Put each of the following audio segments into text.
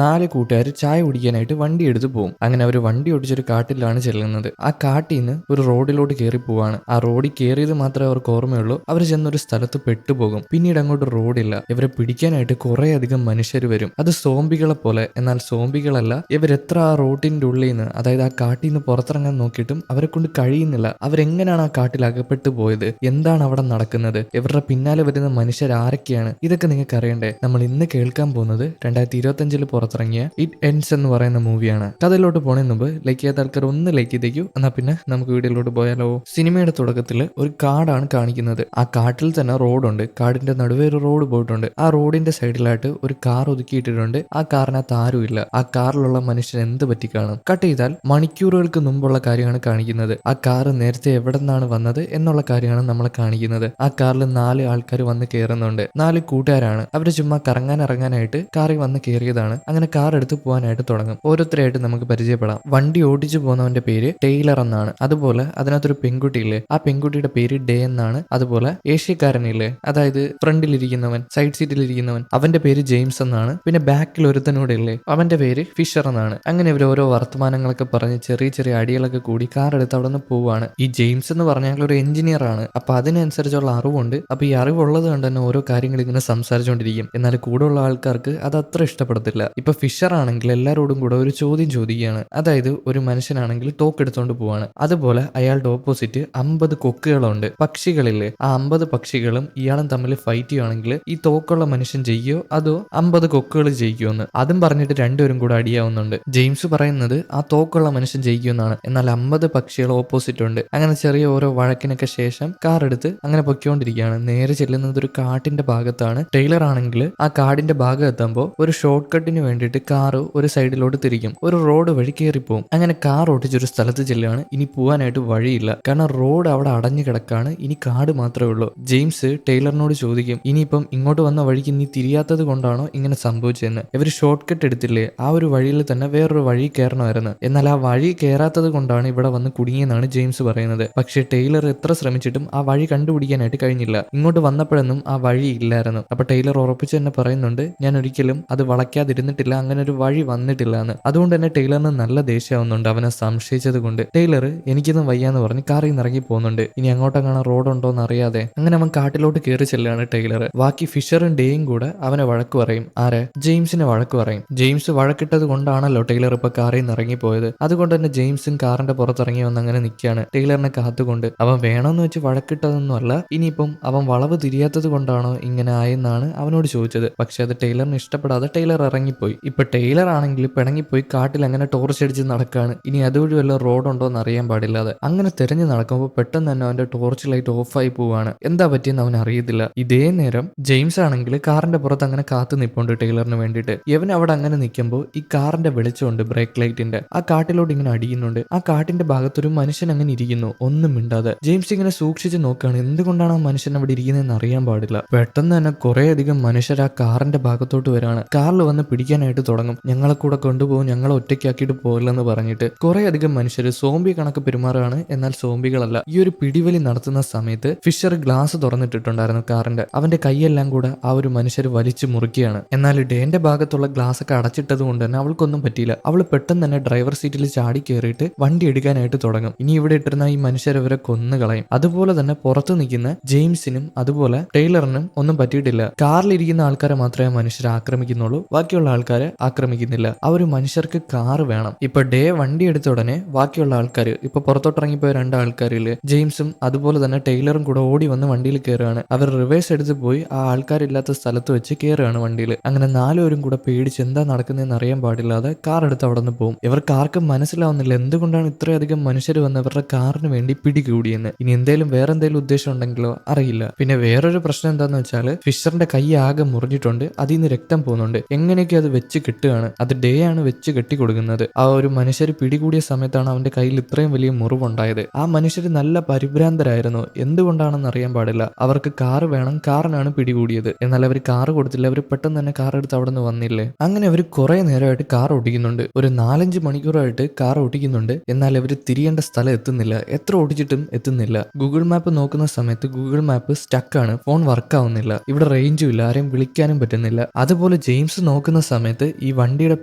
4 കൂട്ടുകാർ ചായ കുടിക്കാനായിട്ട് വണ്ടി എടുത്ത് പോകും. അങ്ങനെ അവർ വണ്ടി ഓടിച്ചൊരു കാട്ടിലാണ് ചെല്ലുന്നത്. ആ കാട്ടിൽ നിന്ന് ഒരു റോഡിലോട്ട് കയറി പോവാണ്. ആ റോഡിൽ കയറിയത് മാത്രമേ അവർക്ക് ഓർമ്മയുള്ളൂ. അവർ ചെന്നൊരു സ്ഥലത്ത് പെട്ടുപോകും. പിന്നീട് അങ്ങോട്ട് റോഡില്ല. ഇവരെ പിടിക്കാനായിട്ട് കുറെ അധികം മനുഷ്യർ വരും. അത് സോംബികളെ പോലെ. എന്നാൽ സോംബികളല്ല. ഇവരെത്ര ആ റോഡിന്റെ ഉള്ളിൽ നിന്ന്, അതായത് ആ കാട്ടിൽ നിന്ന് പുറത്തിറങ്ങാൻ നോക്കിയിട്ടും അവരെ കൊണ്ട് കഴിയുന്നില്ല. അവരെങ്ങനെയാണ് ആ കാട്ടിൽ അകപ്പെട്ടു പോയത്, എന്താണ് അവിടെ നടക്കുന്നത്, ഇവരുടെ പിന്നാലെ വരുന്ന മനുഷ്യർ ആരൊക്കെയാണ്, ഇതൊക്കെ നിങ്ങൾക്ക് അറിയണ്ടേ? നമ്മൾ ഇന്ന് കേൾക്കാൻ പോകുന്നത് 2025 പുറത്തിറങ്ങിയ ഇറ്റ് എൻഡ്സ് എന്ന് പറയുന്ന മൂവിയാണ്. കഥയിലോട്ട് പോണതിന് മുമ്പ് ലൈക്ക് ചെയ്യാത്ത ആൾക്കാർ ഒന്ന് ലൈക്ക് ചെയ്തേക്കൂ. എന്നാ പിന്നെ നമുക്ക് വീഡിയോയിലോട്ട് പോയാലോ. സിനിമയുടെ തുടക്കത്തിൽ ഒരു കാടാണ് കാണിക്കുന്നത്. ആ കാട്ടിൽ തന്നെ റോഡുണ്ട്. കാടിന്റെ നടുവേ ഒരു റോഡ് പോയിട്ടുണ്ട്. ആ റോഡിന്റെ സൈഡിലായിട്ട് ഒരു കാർ ഒതുക്കിയിട്ടിട്ടുണ്ട്. ആ കാറിനകത്ത് ആരുമില്ല. ആ കാറിലുള്ള മനുഷ്യൻ എന്ത് പറ്റി കാണും? കട്ട് ചെയ്താൽ മണിക്കൂറുകൾക്ക് മുമ്പുള്ള കാര്യമാണ് കാണിക്കുന്നത്. ആ കാർ നേരത്തെ എവിടെ നിന്നാണ് വന്നത് എന്നുള്ള കാര്യമാണ് നമ്മളെ കാണിക്കുന്നത്. ആ കാറിൽ 4 ആൾക്കാർ വന്ന് കയറുന്നുണ്ട്. 4 കൂട്ടുകാരാണ്. അവര് ചുമ്മാ കറങ്ങാൻ ഇറങ്ങാനായിട്ട് കാറിൽ വന്ന് കയറിയതാണ്. അങ്ങനെ കാർ എടുത്ത് പോകാനായിട്ട് തുടങ്ങും. ഓരോരുത്തരായിട്ട് നമുക്ക് പരിചയപ്പെടാം. വണ്ടി ഓടിച്ചു പോകുന്നവന്റെ പേര് ടൈലർ എന്നാണ്. അതുപോലെ അതിനകത്തൊരു പെൺകുട്ടിയില്ലേ, ആ പെൺകുട്ടിയുടെ പേര് ഡേ എന്നാണ്. അതുപോലെ ഏഷ്യക്കാരനില്ലേ, അതായത് ഫ്രണ്ടിലിരിക്കുന്നവൻ, സൈഡ് സീറ്റിലിരിക്കുന്നവൻ, അവന്റെ പേര് ജെയിംസ് എന്നാണ്. പിന്നെ ബാക്കിൽ ഒരുത്തനൂടെ ഇല്ലേ, അവന്റെ പേര് ഫിഷർ എന്നാണ്. അങ്ങനെ ഇവർ ഓരോ വർത്തമാനങ്ങളൊക്കെ പറഞ്ഞ് ചെറിയ ചെറിയ അടികളൊക്കെ കൂടി കാർ എടുത്ത് അവിടെ നിന്ന് പോവാണ്. ഈ ജെയിംസ് എന്ന് പറഞ്ഞാൽ ഒരു എഞ്ചിനീയർ ആണ്. അപ്പൊ അതിനനുസരിച്ചുള്ള അറിവുണ്ട്. അപ്പൊ ഈ അറിവുള്ളത് കൊണ്ട് തന്നെ ഓരോ കാര്യങ്ങൾ ഇങ്ങനെ സംസാരിച്ചുകൊണ്ടിരിക്കും. എന്നാൽ കൂടെയുള്ള ആൾക്കാർക്ക് അത് അത്ര ഇഷ്ടപ്പെടത്തില്ല. ഇപ്പൊ ഫിഷർ ആണെങ്കിൽ എല്ലാവരോടും കൂടെ ഒരു ചോദ്യം ചോദിക്കുകയാണ്. അതായത് ഒരു മനുഷ്യനാണെങ്കിൽ തോക്കെടുത്തോണ്ട് പോവാണ്. അതുപോലെ അയാളുടെ ഓപ്പോസിറ്റ് 50 കൊക്കുകളുണ്ട്, പക്ഷികളില്ലേ. ആ 50 പക്ഷികളും ഇയാളും തമ്മിൽ ഫൈറ്റ് ചെയ്യുകയാണെങ്കിൽ ഈ തോക്കുള്ള മനുഷ്യൻ ജയിക്കോ അതോ 50 കൊക്കുകൾ ജയിക്കുമോ എന്ന് അതും പറഞ്ഞിട്ട് രണ്ടുപേരും കൂടെ അടിയാവുന്നുണ്ട്. ജെയിംസ് പറയുന്നത് ആ തോക്കുള്ള മനുഷ്യൻ ജയിക്കുമെന്നാണ്. എന്നാൽ 50 പക്ഷികൾ ഓപ്പോസിറ്റ് ഉണ്ട്. അങ്ങനെ ചെറിയ ഓരോ വഴക്കിനൊക്കെ ശേഷം കാർ എടുത്ത് അങ്ങനെ പൊയ്ക്കൊണ്ടിരിക്കുകയാണ്. നേരെ ചെല്ലുന്നത് ഒരു കാട്ടിന്റെ ഭാഗത്താണ്. ടൈലർ ആണെങ്കിൽ ആ കാടിന്റെ ഭാഗം എത്തുമ്പോൾ ഒരു ഷോർട്ട് കട്ടിന് വേണ്ടിയിട്ട് കാറ് ഒരു സൈഡിലോട്ട് തിരിക്കും. ഒരു റോഡ് വഴി കയറിപ്പോവും. അങ്ങനെ കാർ ഓടിച്ചൊരു സ്ഥലത്ത് ചെല്ലുകയാണ്. ഇനി പോകാനായിട്ട് വഴിയില്ല. കാരണം റോഡ് അവിടെ അടഞ്ഞു കിടക്കാണ്. ഇനി കാട് മാത്രമേ ഉള്ളൂ. ജെയിംസ് ടൈലറിനോട് ചോദിക്കും, ഇനിയിപ്പം ഇങ്ങോട്ട് വന്ന വഴിക്ക് നീ തിരിയാത്തത് കൊണ്ടാണോ ഇങ്ങനെ സംഭവിച്ചതെന്ന്. ഇവർ ഷോർട്ട് കട്ട് എടുത്തില്ലേ, ആ ഒരു വഴിയിൽ തന്നെ വേറൊരു വഴി കയറണമായിരുന്നു. എന്നാൽ ആ വഴി കയറാത്തത് കൊണ്ടാണ് ഇവിടെ വന്ന് കുടുങ്ങിയെന്നാണ് ജെയിംസ് പറയുന്നത്. പക്ഷേ ടൈലർ എത്ര ശ്രമിച്ചിട്ടും ആ വഴി കണ്ടുപിടിക്കാനായിട്ട് കഴിഞ്ഞില്ല. ഇങ്ങോട്ട് വന്നപ്പോഴൊന്നും ആ വഴി ഇല്ലായിരുന്നു. അപ്പൊ ടൈലർ ഉറപ്പിച്ച് തന്നെ പറയുന്നുണ്ട്, ഞാൻ ഒരിക്കലും അത് വളയ്ക്കാതിരുന്നിട്ടില്ല, അങ്ങനെ ഒരു വഴി വന്നിട്ടില്ല എന്ന്. അതുകൊണ്ട് തന്നെ ടൈലറിന് നല്ല ദേഷ്യമാവുന്നുണ്ട് അവനെ സംശയിച്ചത് കൊണ്ട്. ടൈലർ എനിക്കൊന്നും വയ്യാന്ന് പറഞ്ഞ് കാറിൽ നിന്ന് ഇറങ്ങി പോകുന്നുണ്ട്. ഇനി അങ്ങോട്ടങ്ങനെ റോഡുണ്ടോ എന്ന് അറിയാതെ അങ്ങനെ അവൻ കാട്ടിലോട്ട് കയറി ചെല്ലുകയാണ് ടൈലർ. ബാക്കി ഫിഷറും ഡേയും കൂടെ അവനെ വഴക്ക് പറയും. ആരെ? ജെയിംസിനെ വഴക്ക് പറയും. ജെയിംസ് വഴക്കിട്ടത് കൊണ്ടാണല്ലോ ടൈലർ ഇപ്പൊ കാറിൽ നിന്ന് ഇറങ്ങിപ്പോയത്. അതുകൊണ്ട് തന്നെ ജെയിംസും കാറിന്റെ പുറത്തിറങ്ങി വന്ന് അങ്ങനെ നിൽക്കുകയാണ് ടൈലറിനെ കാത്തുകൊണ്ട്. അവൻ വേണമെന്ന് വെച്ച് വഴക്കിട്ടതൊന്നും അല്ല. ഇനിയിപ്പം അവൻ വളവ് തിരിയാത്തത് കൊണ്ടാണോ ഇങ്ങനെ ആയെന്നാണ് അവനോട് ചോദിച്ചത്. പക്ഷെ അത് ടൈലറിന് ഇഷ്ടപ്പെടാതെ ടൈലർ ഇറങ്ങിപ്പോയി. ഇപ്പൊ ടൈലർ ആണെങ്കിൽ പിണങ്ങിപ്പോയി കാട്ടിൽ അങ്ങനെ ടോർച്ച് അടിച്ച് നടക്കാണ്. ഇനി അതുവഴി വല്ല റോഡുണ്ടോ എന്ന് അറിയാൻ പാടില്ലാതെ അങ്ങനെ തിരഞ്ഞു നടക്കുമ്പോൾ പെട്ടെന്ന് തന്നെ അവന്റെ ടോർച്ച് ലൈറ്റ് ഓഫായി പോവാണ്. എന്താ പറ്റിയെന്ന് അവൻ അറിയത്തില്ല. ഇതേ നേരം ജെയിംസ് ആണെങ്കിൽ കാറിന്റെ പുറത്ത് അങ്ങനെ കാത്തു നിൽപ്പുണ്ട് ടൈലറിന് വേണ്ടിയിട്ട്. ഇവൻ അവിടെ അങ്ങനെ നിൽക്കുമ്പോൾ ഈ കാറിന്റെ വെളിച്ചമുണ്ട്, ബ്രേക്ക് ലൈറ്റിന്റെ, ആ കാട്ടിലോട്ട് ഇങ്ങനെ അടിയുന്നുണ്ട്. ആ കാട്ടിന്റെ ഭാഗത്തൊരു മനുഷ്യൻ അങ്ങനെ ഇരിക്കുന്നു, ഒന്നും മിണ്ടാതെ. ജെയിംസ് ഇങ്ങനെ സൂക്ഷിച്ച് നോക്കുകയാണ്, എന്തുകൊണ്ടാണ് ആ മനുഷ്യൻ അവിടെ ഇരിക്കുന്നതെന്ന് അറിയാൻ പാടില്ല. പെട്ടെന്ന് തന്നെ കുറെ അധികം മനുഷ്യർ ആ കാറിന്റെ ഭാഗത്തോട്ട് വരാണ്. കാറിൽ വന്ന് പിടിക്കാനായിട്ട് തുടങ്ങും. ഞങ്ങളെ കൂടെ കൊണ്ടുപോകും, ഞങ്ങളെ ഒറ്റയ്ക്കാക്കിയിട്ട് പോകില്ലെന്ന് പറഞ്ഞിട്ട് കുറെ അധികം മനുഷ്യർ സോംബി കണക്ക് പെരുമാറുകയാണ്. എന്നാൽ സോംബികളല്ല. ഈ ഒരു പിടിവലി നടത്തുന്ന സമയത്ത് ഫിഷർ ഗ്ലാസ് തുറന്നിട്ടിട്ടുണ്ടായിരുന്നു കാറിന്റെ. അവന്റെ കൈയെല്ലാം കൂടെ ആ ഒരു മനുഷ്യർ വലിച്ചു മുറിക്കുകയാണ്. എന്നാൽ ഡേന്റെ ഭാഗത്തുള്ള ഗ്ലാസ് ഒക്കെ അടച്ചിട്ടത് കൊണ്ട് തന്നെ അവൾക്കൊന്നും പറ്റിയില്ല. അവൾ പെട്ടെന്ന് തന്നെ ഡ്രൈവർ സീറ്റിൽ ചാടി കയറിയിട്ട് വണ്ടി എടുക്കാനായിട്ട് തുടങ്ങും. ഇനി ഇവിടെ ഇട്ടിരുന്ന ഈ മനുഷ്യരവരെ കൊന്നുകളയും. അതുപോലെ തന്നെ പുറത്ത് നിൽക്കുന്ന ജെയിംസിനും അതുപോലെ ടൈലറിനും ഒന്നും പറ്റിയിട്ടില്ല. കാറിലിരിക്കുന്ന ആൾക്കാരെ മാത്രമേ മനുഷ്യരെ ആക്രമിക്കുന്നുള്ളൂ, ബാക്കിയുള്ള ആൾക്കാരെ ആക്രമിക്കുന്നില്ല. ആ ഒരു മനുഷ്യർക്ക് കാറ് വേണം. ഇപ്പൊ ഡേ വണ്ടി എടുത്ത ഉടനെ ബാക്കിയുള്ള ആൾക്കാർ, ഇപ്പൊ പുറത്തോട്ടിറങ്ങിപ്പോയ 2 ആൾക്കാരില് ജെയിംസും അതുപോലെ തന്നെ ടൈലറും കൂടെ ഓടി വന്ന് വണ്ടിയിൽ കയറുകയാണ്. അവർ റിവേഴ്സ് എടുത്ത് പോയി ആ ആൾക്കാരില്ലാത്ത സ്ഥലത്ത് വെച്ച് കയറുകയാണ് വണ്ടിയിൽ. അങ്ങനെ 4 പേരും കൂടെ പേടിച്ച് എന്താ നടക്കുന്നതെന്ന് അറിയാൻ പാടില്ലാതെ കാർ എടുത്ത് അവിടെ നിന്ന് പോകും. ഇവർക്ക് ആർക്കും മനസ്സിലാവുന്നില്ല എന്തുകൊണ്ടാണ് ഇത്രയധികം മനുഷ്യർ വന്ന് അവരുടെ കാറിന് വേണ്ടി പിടികൂടിയെന്ന്. ഇനി എന്തേലും വേറെ എന്തെങ്കിലും ഉദ്ദേശം ഉണ്ടെങ്കിലോ അറിയില്ല. പിന്നെ വേറൊരു പ്രശ്നം എന്താന്ന് വെച്ചാൽ ഫിഷറിന്റെ കൈ ആകെ മുറിഞ്ഞിട്ടുണ്ട്. അതിൽ നിന്ന് രക്തം പോകുന്നുണ്ട്. എങ്ങനെയൊക്കെ അത് വെച്ച് കെട്ടുകയാണ്. അത് ഡേ ആണ് വെച്ച് കെട്ടി കൊടുക്കുന്നത്. ആ ഒരു മനുഷ്യർ പിടികൂടിയ സമയത്താണ് അവന്റെ കയ്യിൽ ഇത്രയും വലിയ മുറിവുണ്ടായത്. ആ മനുഷ്യർ നല്ല പരിഭ്രാന്തരായിരുന്നു. എന്തുകൊണ്ടാണെന്ന് അറിയാൻ പാടില്ല. അവർക്ക് കാറ് വേണം, കാറിനാണ് പിടികൂടിയത്. എന്നാൽ അവർ കാറ് കൊടുത്തില്ല. അവർ പെട്ടെന്ന് തന്നെ കാർ എടുത്ത് അവിടെ നിന്ന് വന്നില്ലേ. അങ്ങനെ അവർ കുറെ നേരമായിട്ട് കാർ ഓടിക്കുന്നുണ്ട്. ഒരു 4-5 മണിക്കൂറായിട്ട് കാർ ഓടിക്കുന്നുണ്ട്. എന്നാൽ അവർ തിരിയേണ്ട സ്ഥലം എത്തുന്നില്ല. എത്ര ഓടിച്ചിട്ടും എത്തുന്നില്ല. ഗൂഗിൾ മാപ്പ് നോക്കുന്ന സമയത്ത് ഗൂഗിൾ മാപ്പ് സ്റ്റക്ക് ആണ്, ഫോൺ വർക്ക് ആവുന്നില്ല. ഇവിടെ റേഞ്ചും ഇല്ല, ആരെയും വിളിക്കാനും പറ്റുന്നില്ല. അതുപോലെ ജെയിംസ് നോക്കുന്ന സമയത്ത് സമയത്ത് ഈ വണ്ടിയുടെ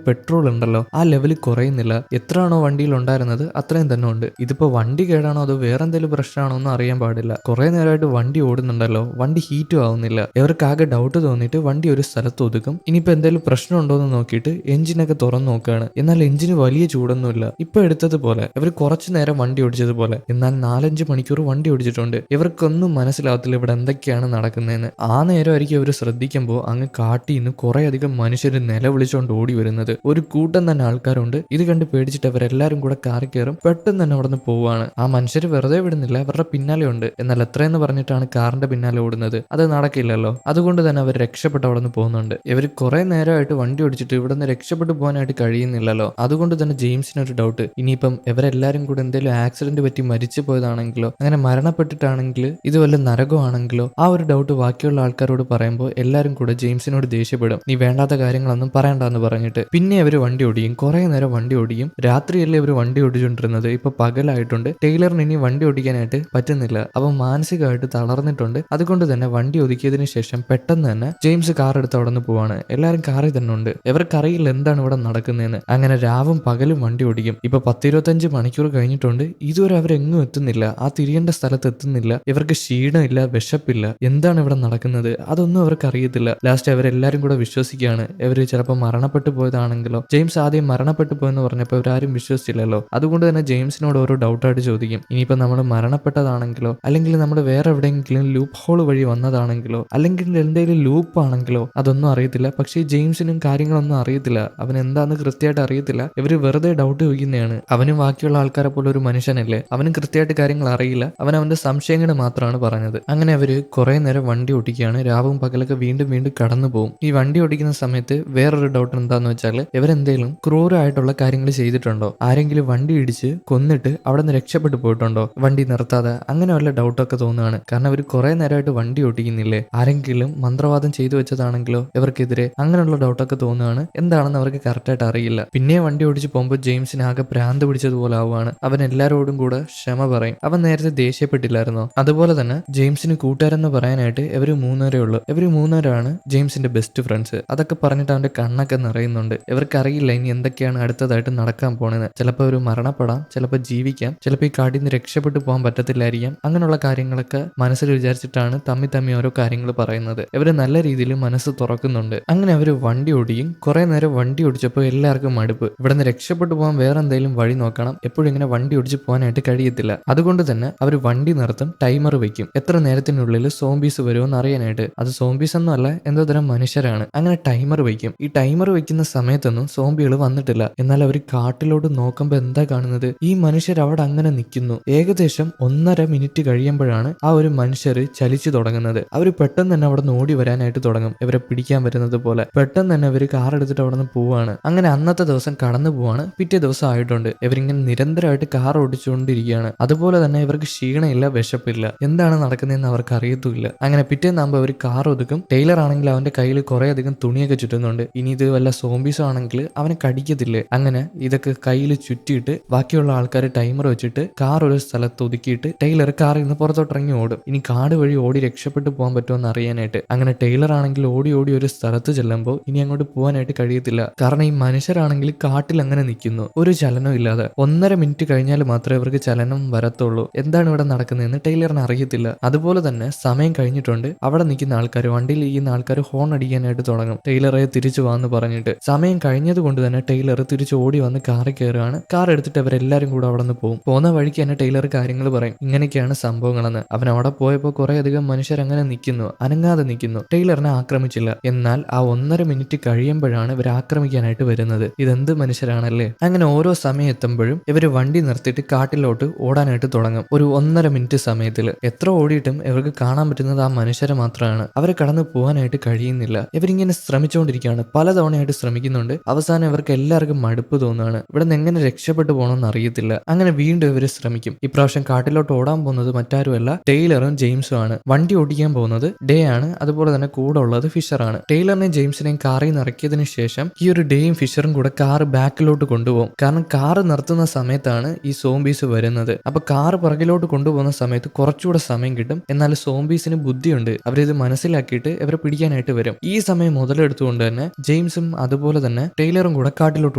പെട്രോൾ ഉണ്ടല്ലോ ആ ലെവൽ കുറയുന്നില്ല. എത്രയാണോ വണ്ടിയിൽ ഉണ്ടായിരുന്നത് അത്രയും തന്നെ ഉണ്ട്. ഇതിപ്പോ വണ്ടി കേടാണോ അതോ വേറെ എന്തെങ്കിലും പ്രശ്നമാണോ എന്ന് അറിയാൻ പാടില്ല. കുറെ നേരമായിട്ട് വണ്ടി ഓടുന്നുണ്ടല്ലോ, വണ്ടി ഹീറ്റും ആവുന്നില്ല. ഇവർക്ക് ആകെ ഡൗട്ട് തോന്നിയിട്ട് വണ്ടി ഒരു സ്ഥലത്ത് ഒതുക്കും. ഇനിയിപ്പോ എന്തെങ്കിലും പ്രശ്നം ഉണ്ടോ എന്ന് നോക്കിയിട്ട് എഞ്ചിനൊക്കെ തുറന്നു നോക്കുകയാണ്. എന്നാൽ എഞ്ചിന് വലിയ ചൂടൊന്നുമില്ല. ഇപ്പൊ എടുത്തതുപോലെ ഇവർ കുറച്ചു നേരം വണ്ടി ഓടിച്ചതുപോലെ. എന്നാൽ 4-5 മണിക്കൂർ വണ്ടി ഓടിച്ചിട്ടുണ്ട്. ഇവർക്കൊന്നും മനസ്സിലാവത്തില്ല ഇവിടെ എന്തൊക്കെയാണ് നടക്കുന്നതെന്ന്. ആ നേരമായിരിക്കും ഇവർ ശ്രദ്ധിക്കുമ്പോൾ അങ്ങ് കാട്ടിൽ നിന്ന് കുറെ അധികം മനുഷ്യർ നിലവിളിച്ചുകൊണ്ട് ഓടി വരുന്നത്. ഒരു കൂട്ടം തന്നെ ആൾക്കാരുണ്ട്. ഇത് കണ്ട് പേടിച്ചിട്ട് അവരെല്ലാരും കൂടെ കാറി കയറും. പെട്ടെന്ന് തന്നെ അവിടെ നിന്ന് പോവാണ്. ആ മനുഷ്യർ വെറുതെ വിടുന്നില്ല, അവരുടെ പിന്നാലെ ഉണ്ട്. എന്നാൽ എത്രയെന്ന് പറഞ്ഞിട്ടാണ് കാറിന്റെ പിന്നാലെ ഓടുന്നത്? അത് നടക്കില്ലല്ലോ. അതുകൊണ്ട് തന്നെ അവർ രക്ഷപ്പെട്ട് അവിടെ നിന്ന് പോകുന്നുണ്ട്. ഇവർ കുറെ നേരമായിട്ട് വണ്ടി ഓടിച്ചിട്ട് ഇവിടെ നിന്ന് രക്ഷപ്പെട്ടു പോകാനായിട്ട് കഴിയുന്നില്ലല്ലോ. അതുകൊണ്ട് തന്നെ ജെയിംസിന് ഒരു ഡൗട്ട്, ഇനിയിപ്പം ഇവരെല്ലാരും കൂടെ എന്തെങ്കിലും ആക്സിഡന്റ് പറ്റി മരിച്ചു പോയതാണെങ്കിലോ അങ്ങനെ മരണപ്പെട്ടിട്ടാണെങ്കിൽ ഇത് വല്ല നരകമാണെങ്കിലോ ആ ഒരു ഡൗട്ട് ബാക്കിയുള്ള ആൾക്കാരോട് പറയുമ്പോൾ എല്ലാരും കൂടെ ജെയിംസിനോട് ദേഷ്യപ്പെടും. നീ വേണ്ടാത്ത കാര്യങ്ങളൊന്നും പറയണ്ടെന്ന് പറഞ്ഞിട്ട് പിന്നെ അവര് വണ്ടി ഓടിക്കും. കുറെ നേരം വണ്ടി ഓടിക്കും. രാത്രിയല്ലേ ഇവർ വണ്ടി ഓടിച്ചുകൊണ്ടിരുന്നത്, ഇപ്പൊ പകലായിട്ടുണ്ട്. ടൈലറിന് ഇനി വണ്ടി ഓടിക്കാനായിട്ട് പറ്റുന്നില്ല. അവൻ മാനസികമായിട്ട് തളർന്നിട്ടുണ്ട്. അതുകൊണ്ട് തന്നെ വണ്ടി ഒതുക്കിയതിനു ശേഷം പെട്ടെന്ന് തന്നെ ജെയിംസ് കാർ എടുത്ത് അവിടെ നിന്ന് പോവാണ്. എല്ലാരും കാറിൽ തന്നെ ഉണ്ട്. ഇവർക്കറിയില്ല എന്താണ് ഇവിടെ നടക്കുന്നതെന്ന്. അങ്ങനെ രാവും പകലും വണ്ടി ഓടിക്കും. ഇപ്പൊ 10-25 മണിക്കൂർ കഴിഞ്ഞിട്ടുണ്ട്. ഇതുവരെ അവരെങ്ങും എത്തുന്നില്ല. ആ തിരിയേണ്ട സ്ഥലത്ത് എത്തുന്നില്ല. ഇവർക്ക് ക്ഷീണമില്ല, വിശപ്പില്ല. എന്താണ് ഇവിടെ നടക്കുന്നത് അതൊന്നും അവർക്ക് അറിയത്തില്ല. ലാസ്റ്റ് അവരെല്ലാരും കൂടെ വിശ്വസിക്കുകയാണ് ഇവര് ചിലപ്പോൾ മരണപ്പെട്ടു പോയതാണെങ്കിലോ. ജെയിംസ് ആദ്യം മരണപ്പെട്ടു പോയെന്ന് പറഞ്ഞപ്പോൾ ഇവരാരും വിശ്വസിച്ചില്ലല്ലോ. അതുകൊണ്ട് തന്നെ ജെയിംസിനോട് ഓരോ ഡൗട്ടായിട്ട് ചോദിക്കും. ഇനിയിപ്പോ നമ്മൾ മരണപ്പെട്ടതാണെങ്കിലോ അല്ലെങ്കിൽ നമ്മൾ വേറെ എവിടെയെങ്കിലും ലൂപ്പ് ഹോൾ വഴി വന്നതാണെങ്കിലോ അല്ലെങ്കിൽ എന്തെങ്കിലും ലൂപ്പ് ആണെങ്കിലോ അതൊന്നും അറിയത്തില്ല. പക്ഷേ ജെയിംസിനും കാര്യങ്ങളൊന്നും അറിയത്തില്ല. അവൻ എന്താന്ന് കൃത്യമായിട്ട് അറിയത്തില്ല. ഇവര് വെറുതെ ഡൗട്ട് ചോദിക്കുന്നതാണ്. അവനും ബാക്കിയുള്ള ആൾക്കാരെ പോലെ ഒരു മനുഷ്യനല്ലേ, അവനും കൃത്യമായിട്ട് കാര്യങ്ങൾ അറിയില്ല. അവൻ അവന്റെ സംശയങ്ങൾ മാത്രമാണ് പറഞ്ഞത്. അങ്ങനെ അവര് കുറെ നേരം വണ്ടി ഓടിക്കുകയാണ്. രാവും പകലൊക്കെ വീണ്ടും വീണ്ടും കടന്നു പോകും. ഈ വണ്ടി ഓടിക്കുന്ന സമയത്ത് വേറൊരു ഡൗട്ട് എന്താന്ന് വെച്ചാൽ ഇവരെന്തെങ്കിലും ക്രൂരമായിട്ടുള്ള കാര്യങ്ങൾ ചെയ്തിട്ടുണ്ടോ? ആരെങ്കിലും വണ്ടി ഇടിച്ച് കൊന്നിട്ട് അവിടെ നിന്ന് രക്ഷപ്പെട്ടു പോയിട്ടുണ്ടോ വണ്ടി നിർത്താതെ? അങ്ങനെ വല്ല ഡൗട്ടൊക്കെ തോന്നുകയാണ്. കാരണം അവർ കുറെ നേരമായിട്ട് വണ്ടി ഓടിക്കുന്നില്ലേ, ആരെങ്കിലും മന്ത്രവാദം ചെയ്തു വെച്ചതാണെങ്കിലോ ഇവർക്കെതിരെ? അങ്ങനെയുള്ള ഡൗട്ടൊക്കെ തോന്നുകയാണ്. എന്താണെന്ന് അവർക്ക് കറക്റ്റായിട്ട് അറിയില്ല. പിന്നെ വണ്ടി ഓടിച്ച് പോകുമ്പോൾ ജെയിംസിന് ആകെ ഭ്രാന്ത് പിടിച്ചതുപോലെ ആവുകയാണ്. അവൻ എല്ലാവരോടും കൂടെ ക്ഷമ പറയും. അവൻ നേരത്തെ ദേഷ്യപ്പെട്ടില്ലായിരുന്നോ? അതുപോലെ തന്നെ ജെയിംസിന് കൂട്ടുകാരെന്ന് പറയാനായിട്ട് ഇവര് മൂന്നുപേരേ ഉള്ളൂ. ഇവര് മൂന്നുപേരാണ് ജെയിംസിന്റെ ബെസ്റ്റ് ഫ്രണ്ട്സ്. അതൊക്കെ പറഞ്ഞിട്ട് അവന്റെ കണ്ണൊക്കെ നിറയുന്നുണ്ട്. ഇവർക്കറിയില്ല ഇനി എന്തൊക്കെയാണ് അടുത്തതായിട്ട് നടക്കാൻ പോണെന്ന്. ചിലപ്പോൾ ഒരു മരണപ്പെടാം, ചിലപ്പോൾ ജീവിക്കാം, ചിലപ്പോൾ ഈ കാട്ടിൽ നിന്ന് രക്ഷപ്പെട്ടു പോകാൻ പറ്റത്തില്ലായിരിക്കാം. അങ്ങനെയുള്ള കാര്യങ്ങളൊക്കെ മനസ്സിൽ വിചാരിച്ചിട്ടാണ് തമ്മി ഓരോ കാര്യങ്ങൾ പറയുന്നത്. ഇവര് നല്ല രീതിയിൽ മനസ്സ് തുറക്കുന്നുണ്ട്. അങ്ങനെ അവര് വണ്ടി ഓടിയും. കുറെ നേരം വണ്ടി ഓടിച്ചപ്പോൾ എല്ലാവർക്കും മടുപ്പ്. ഇവിടെ നിന്ന് രക്ഷപ്പെട്ടു പോകാൻ വേറെ എന്തെങ്കിലും വഴി നോക്കണം. എപ്പോഴും ഇങ്ങനെ വണ്ടി ഓടിച്ച് പോകാനായിട്ട് കഴിയത്തില്ല. അതുകൊണ്ട് തന്നെ അവർ വണ്ടി നിർത്തും, ടൈമർ വെക്കും. എത്ര നേരത്തിനുള്ളിൽ സോംബീസ് വരുമെന്ന് അറിയാനായിട്ട്. അത് സോംബീസ് ഒന്നും അല്ല, എന്തോ തരം മനുഷ്യരാണ്. അങ്ങനെ ടൈമർ വെക്കും. ഈ ടൈമർ വെക്കുന്ന സമയത്തൊന്നും സോംബികൾ വന്നിട്ടില്ല. എന്നാൽ അവർ കാട്ടിലോട്ട് നോക്കുമ്പോൾ എന്താ കാണുന്നത്? ഈ മനുഷ്യർ അവിടെ അങ്ങനെ നിൽക്കുന്നു. ഏകദേശം 1.5 മിനിറ്റ് കഴിയുമ്പോഴാണ് ആ ഒരു മനുഷ്യർ ചലിച്ചു തുടങ്ങുന്നത്. അവർ പെട്ടെന്ന് തന്നെ അവിടെ നിന്ന് ഓടി വരാനായിട്ട് തുടങ്ങും. ഇവരെ പിടിക്കാൻ വരുന്നത് പോലെ പെട്ടെന്ന് തന്നെ അവർ കാർ എടുത്തിട്ട് അവിടെ നിന്ന് പോവാണ്. അങ്ങനെ അന്നത്തെ ദിവസം കടന്നു പോവാണ്. പിറ്റേ ദിവസം ആയിട്ടുണ്ട്. ഇവരിങ്ങനെ നിരന്തരമായിട്ട് കാർ ഓടിച്ചുകൊണ്ടിരിക്കുകയാണ്. അതുപോലെ തന്നെ ഇവർക്ക് ക്ഷീണമില്ല, വിശപ്പില്ല. എന്താണ് നടക്കുന്നതെന്ന് അവർക്ക് അറിയത്തുമില്ല. അങ്ങനെ പിറ്റേന്നാകുമ്പോൾ അവർ കാർ ഒതുക്കും. ടൈലർ ആണെങ്കിൽ അവന്റെ കയ്യിൽ കുറെ അധികം തുണിയൊക്കെ ചുറ്റുന്നുണ്ട്. ഇനി ഇത് വല്ല സോംബീസോ ആണെങ്കിൽ അവനെ കടിക്കത്തില്ലേ. അങ്ങനെ ഇതൊക്കെ കയ്യിൽ ചുറ്റിയിട്ട് ബാക്കിയുള്ള ആൾക്കാർ ടൈമർ വെച്ചിട്ട് കാർ ഒരു സ്ഥലത്ത് ഒതുക്കിയിട്ട് ടൈലർ കാറിൽ നിന്ന് പുറത്തോട്ടിറങ്ങി ഓടും. ഇനി കാട് വഴി ഓടി രക്ഷപ്പെട്ടു പോകാൻ പറ്റുമെന്ന് അറിയാനായിട്ട്. അങ്ങനെ ടൈലർ ആണെങ്കിൽ ഓടി ഓടി ഒരു സ്ഥലത്ത് ചെല്ലുമ്പോൾ ഇനി അങ്ങോട്ട് പോകാനായിട്ട് കഴിയത്തില്ല. കാരണം ഈ മനുഷ്യരാണെങ്കിൽ കാട്ടിൽ അങ്ങനെ നിൽക്കുന്നു, ഒരു ചലനം ഇല്ലാതെ. 1.5 മിനിറ്റ് കഴിഞ്ഞാൽ മാത്രമേ ഇവർക്ക് ചലനം വരത്തുള്ളൂ. എന്താണ് ഇവിടെ നടക്കുന്നതെന്ന് ടൈലറിന് അറിയത്തില്ല. അതുപോലെ തന്നെ സമയം കഴിഞ്ഞിട്ടുണ്ട്. അവിടെ നിൽക്കുന്ന ആൾക്കാർ, വണ്ടിയിൽ ഇരിക്കുന്ന ആൾക്കാർ ഹോൺ അടിക്കാനായിട്ട് തുടങ്ങും. ടൈലറെ തിരിച്ചു വാന്ന് പറഞ്ഞിട്ട്. സമയം കഴിഞ്ഞത് കൊണ്ട് തന്നെ ടൈലർ തിരിച്ച് ഓടി വന്ന് കാറിൽ കയറുകയാണ്. കാർ എടുത്തിട്ട് അവരെല്ലാരും കൂടെ അവിടെ നിന്ന് പോകും. പോകുന്ന വഴിക്ക് തന്നെ ടൈലർ കാര്യങ്ങൾ പറയും. ഇങ്ങനെയൊക്കെയാണ് സംഭവങ്ങളെന്ന്. അവൻ അവിടെ പോയപ്പോൾ കുറെ അധികം മനുഷ്യർ അങ്ങനെ നിൽക്കുന്നു, അനങ്ങാതെ നിൽക്കുന്നു. ടൈലറിനെ ആക്രമിച്ചില്ല. എന്നാൽ ആ 1.5 മിനിറ്റ് കഴിയുമ്പോഴാണ് ഇവർ ആക്രമിക്കാനായിട്ട് വരുന്നത്. ഇതെന്ത് മനുഷ്യരാണല്ലേ. അങ്ങനെ ഓരോ സമയം എത്തുമ്പോഴും ഇവർ വണ്ടി നിർത്തിയിട്ട് കാട്ടിലോട്ട് ഓടാനായിട്ട് തുടങ്ങും. ഒരു 1.5 മിനിറ്റ് സമയത്തിൽ എത്ര ഓടിയിട്ടും ഇവർക്ക് കാണാൻ പറ്റുന്നത് ആ മനുഷ്യരെ മാത്രമാണ്. അവരെ കടന്നു പോകാനായിട്ട് കഴിയുന്നില്ല. ഇവരിങ്ങനെ ശ്രമിച്ചുകൊണ്ടിരിക്കുകയാണ്. പലതവണയായിട്ട് ശ്രമിക്കുന്നുണ്ട്. അവസാനം ഇവർക്ക് എല്ലാവർക്കും മടുപ്പ് തോന്നുകയാണ്. ഇവിടെ നിന്ന് എങ്ങനെ രക്ഷപ്പെട്ടു പോകണമെന്ന് അറിയത്തില്ല. അങ്ങനെ വീണ്ടും ഇവർ ശ്രമിക്കും. ഇപ്രാവശ്യം കാട്ടിലോട്ട് ഓടാൻ പോകുന്നത് മറ്റാരുമല്ല, ടൈലറും ജെയിംസും ആണ്. വണ്ടി ഓടിക്കാൻ പോകുന്നത് ഡേ ആണ്. അതുപോലെ തന്നെ കൂടെ ഉള്ളത് ഫിഷറാണ്. ടൈലറിനെയും ജെയിംസിനെയും കാറിൽ നിന്ന് ഇറക്കിയതിനു ശേഷം ഈ ഒരു ഡേയും ഫിഷറും കൂടെ കാർ ബാക്കിലോട്ട് കൊണ്ടുപോകും. കാരണം കാറ് നിർത്തുന്ന സമയത്താണ് ഈ സോംബീസ് വരുന്നത്. അപ്പൊ കാർ പുറകിലോട്ട് കൊണ്ടുപോകുന്ന സമയത്ത് കുറച്ചുകൂടെ സമയം കിട്ടും. എന്നാൽ സോംബീസിന് ബുദ്ധിയുണ്ട്. അവരിത് മനസ്സിലാക്കിയിട്ട് ഇവരെ പിടിക്കാനായിട്ട് വരും. ഈ സമയം മുതലെടുത്തുകൊണ്ട് തന്നെ ജെയിംസും അതുപോലെ തന്നെ ടൈലറും കൂടെ കാട്ടിലോട്ട്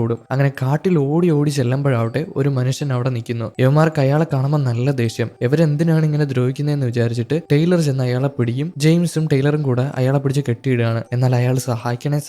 ഓടും. അങ്ങനെ കാട്ടിൽ ഓടി ഓടി ചെല്ലുമ്പോഴാവട്ടെ ഒരു മനുഷ്യൻ അവിടെ നിൽക്കുന്നു. യവന്മാർക്ക് അയാളെ കാണുമ്പോൾ നല്ല ദേഷ്യം. ഇവരെന്തിനാണ് ഇങ്ങനെ ദ്രോഹിക്കുന്നതെന്ന് വിചാരിച്ചിട്ട് ടൈലർ ചെന്ന് അയാളെ പിടിയും. ജെയിംസും ടൈലറും കൂടെ അയാളെ പിടിച്ച് കെട്ടിയിടുകയാണ്. എന്നാൽ അയാൾ സഹായിക്കണേ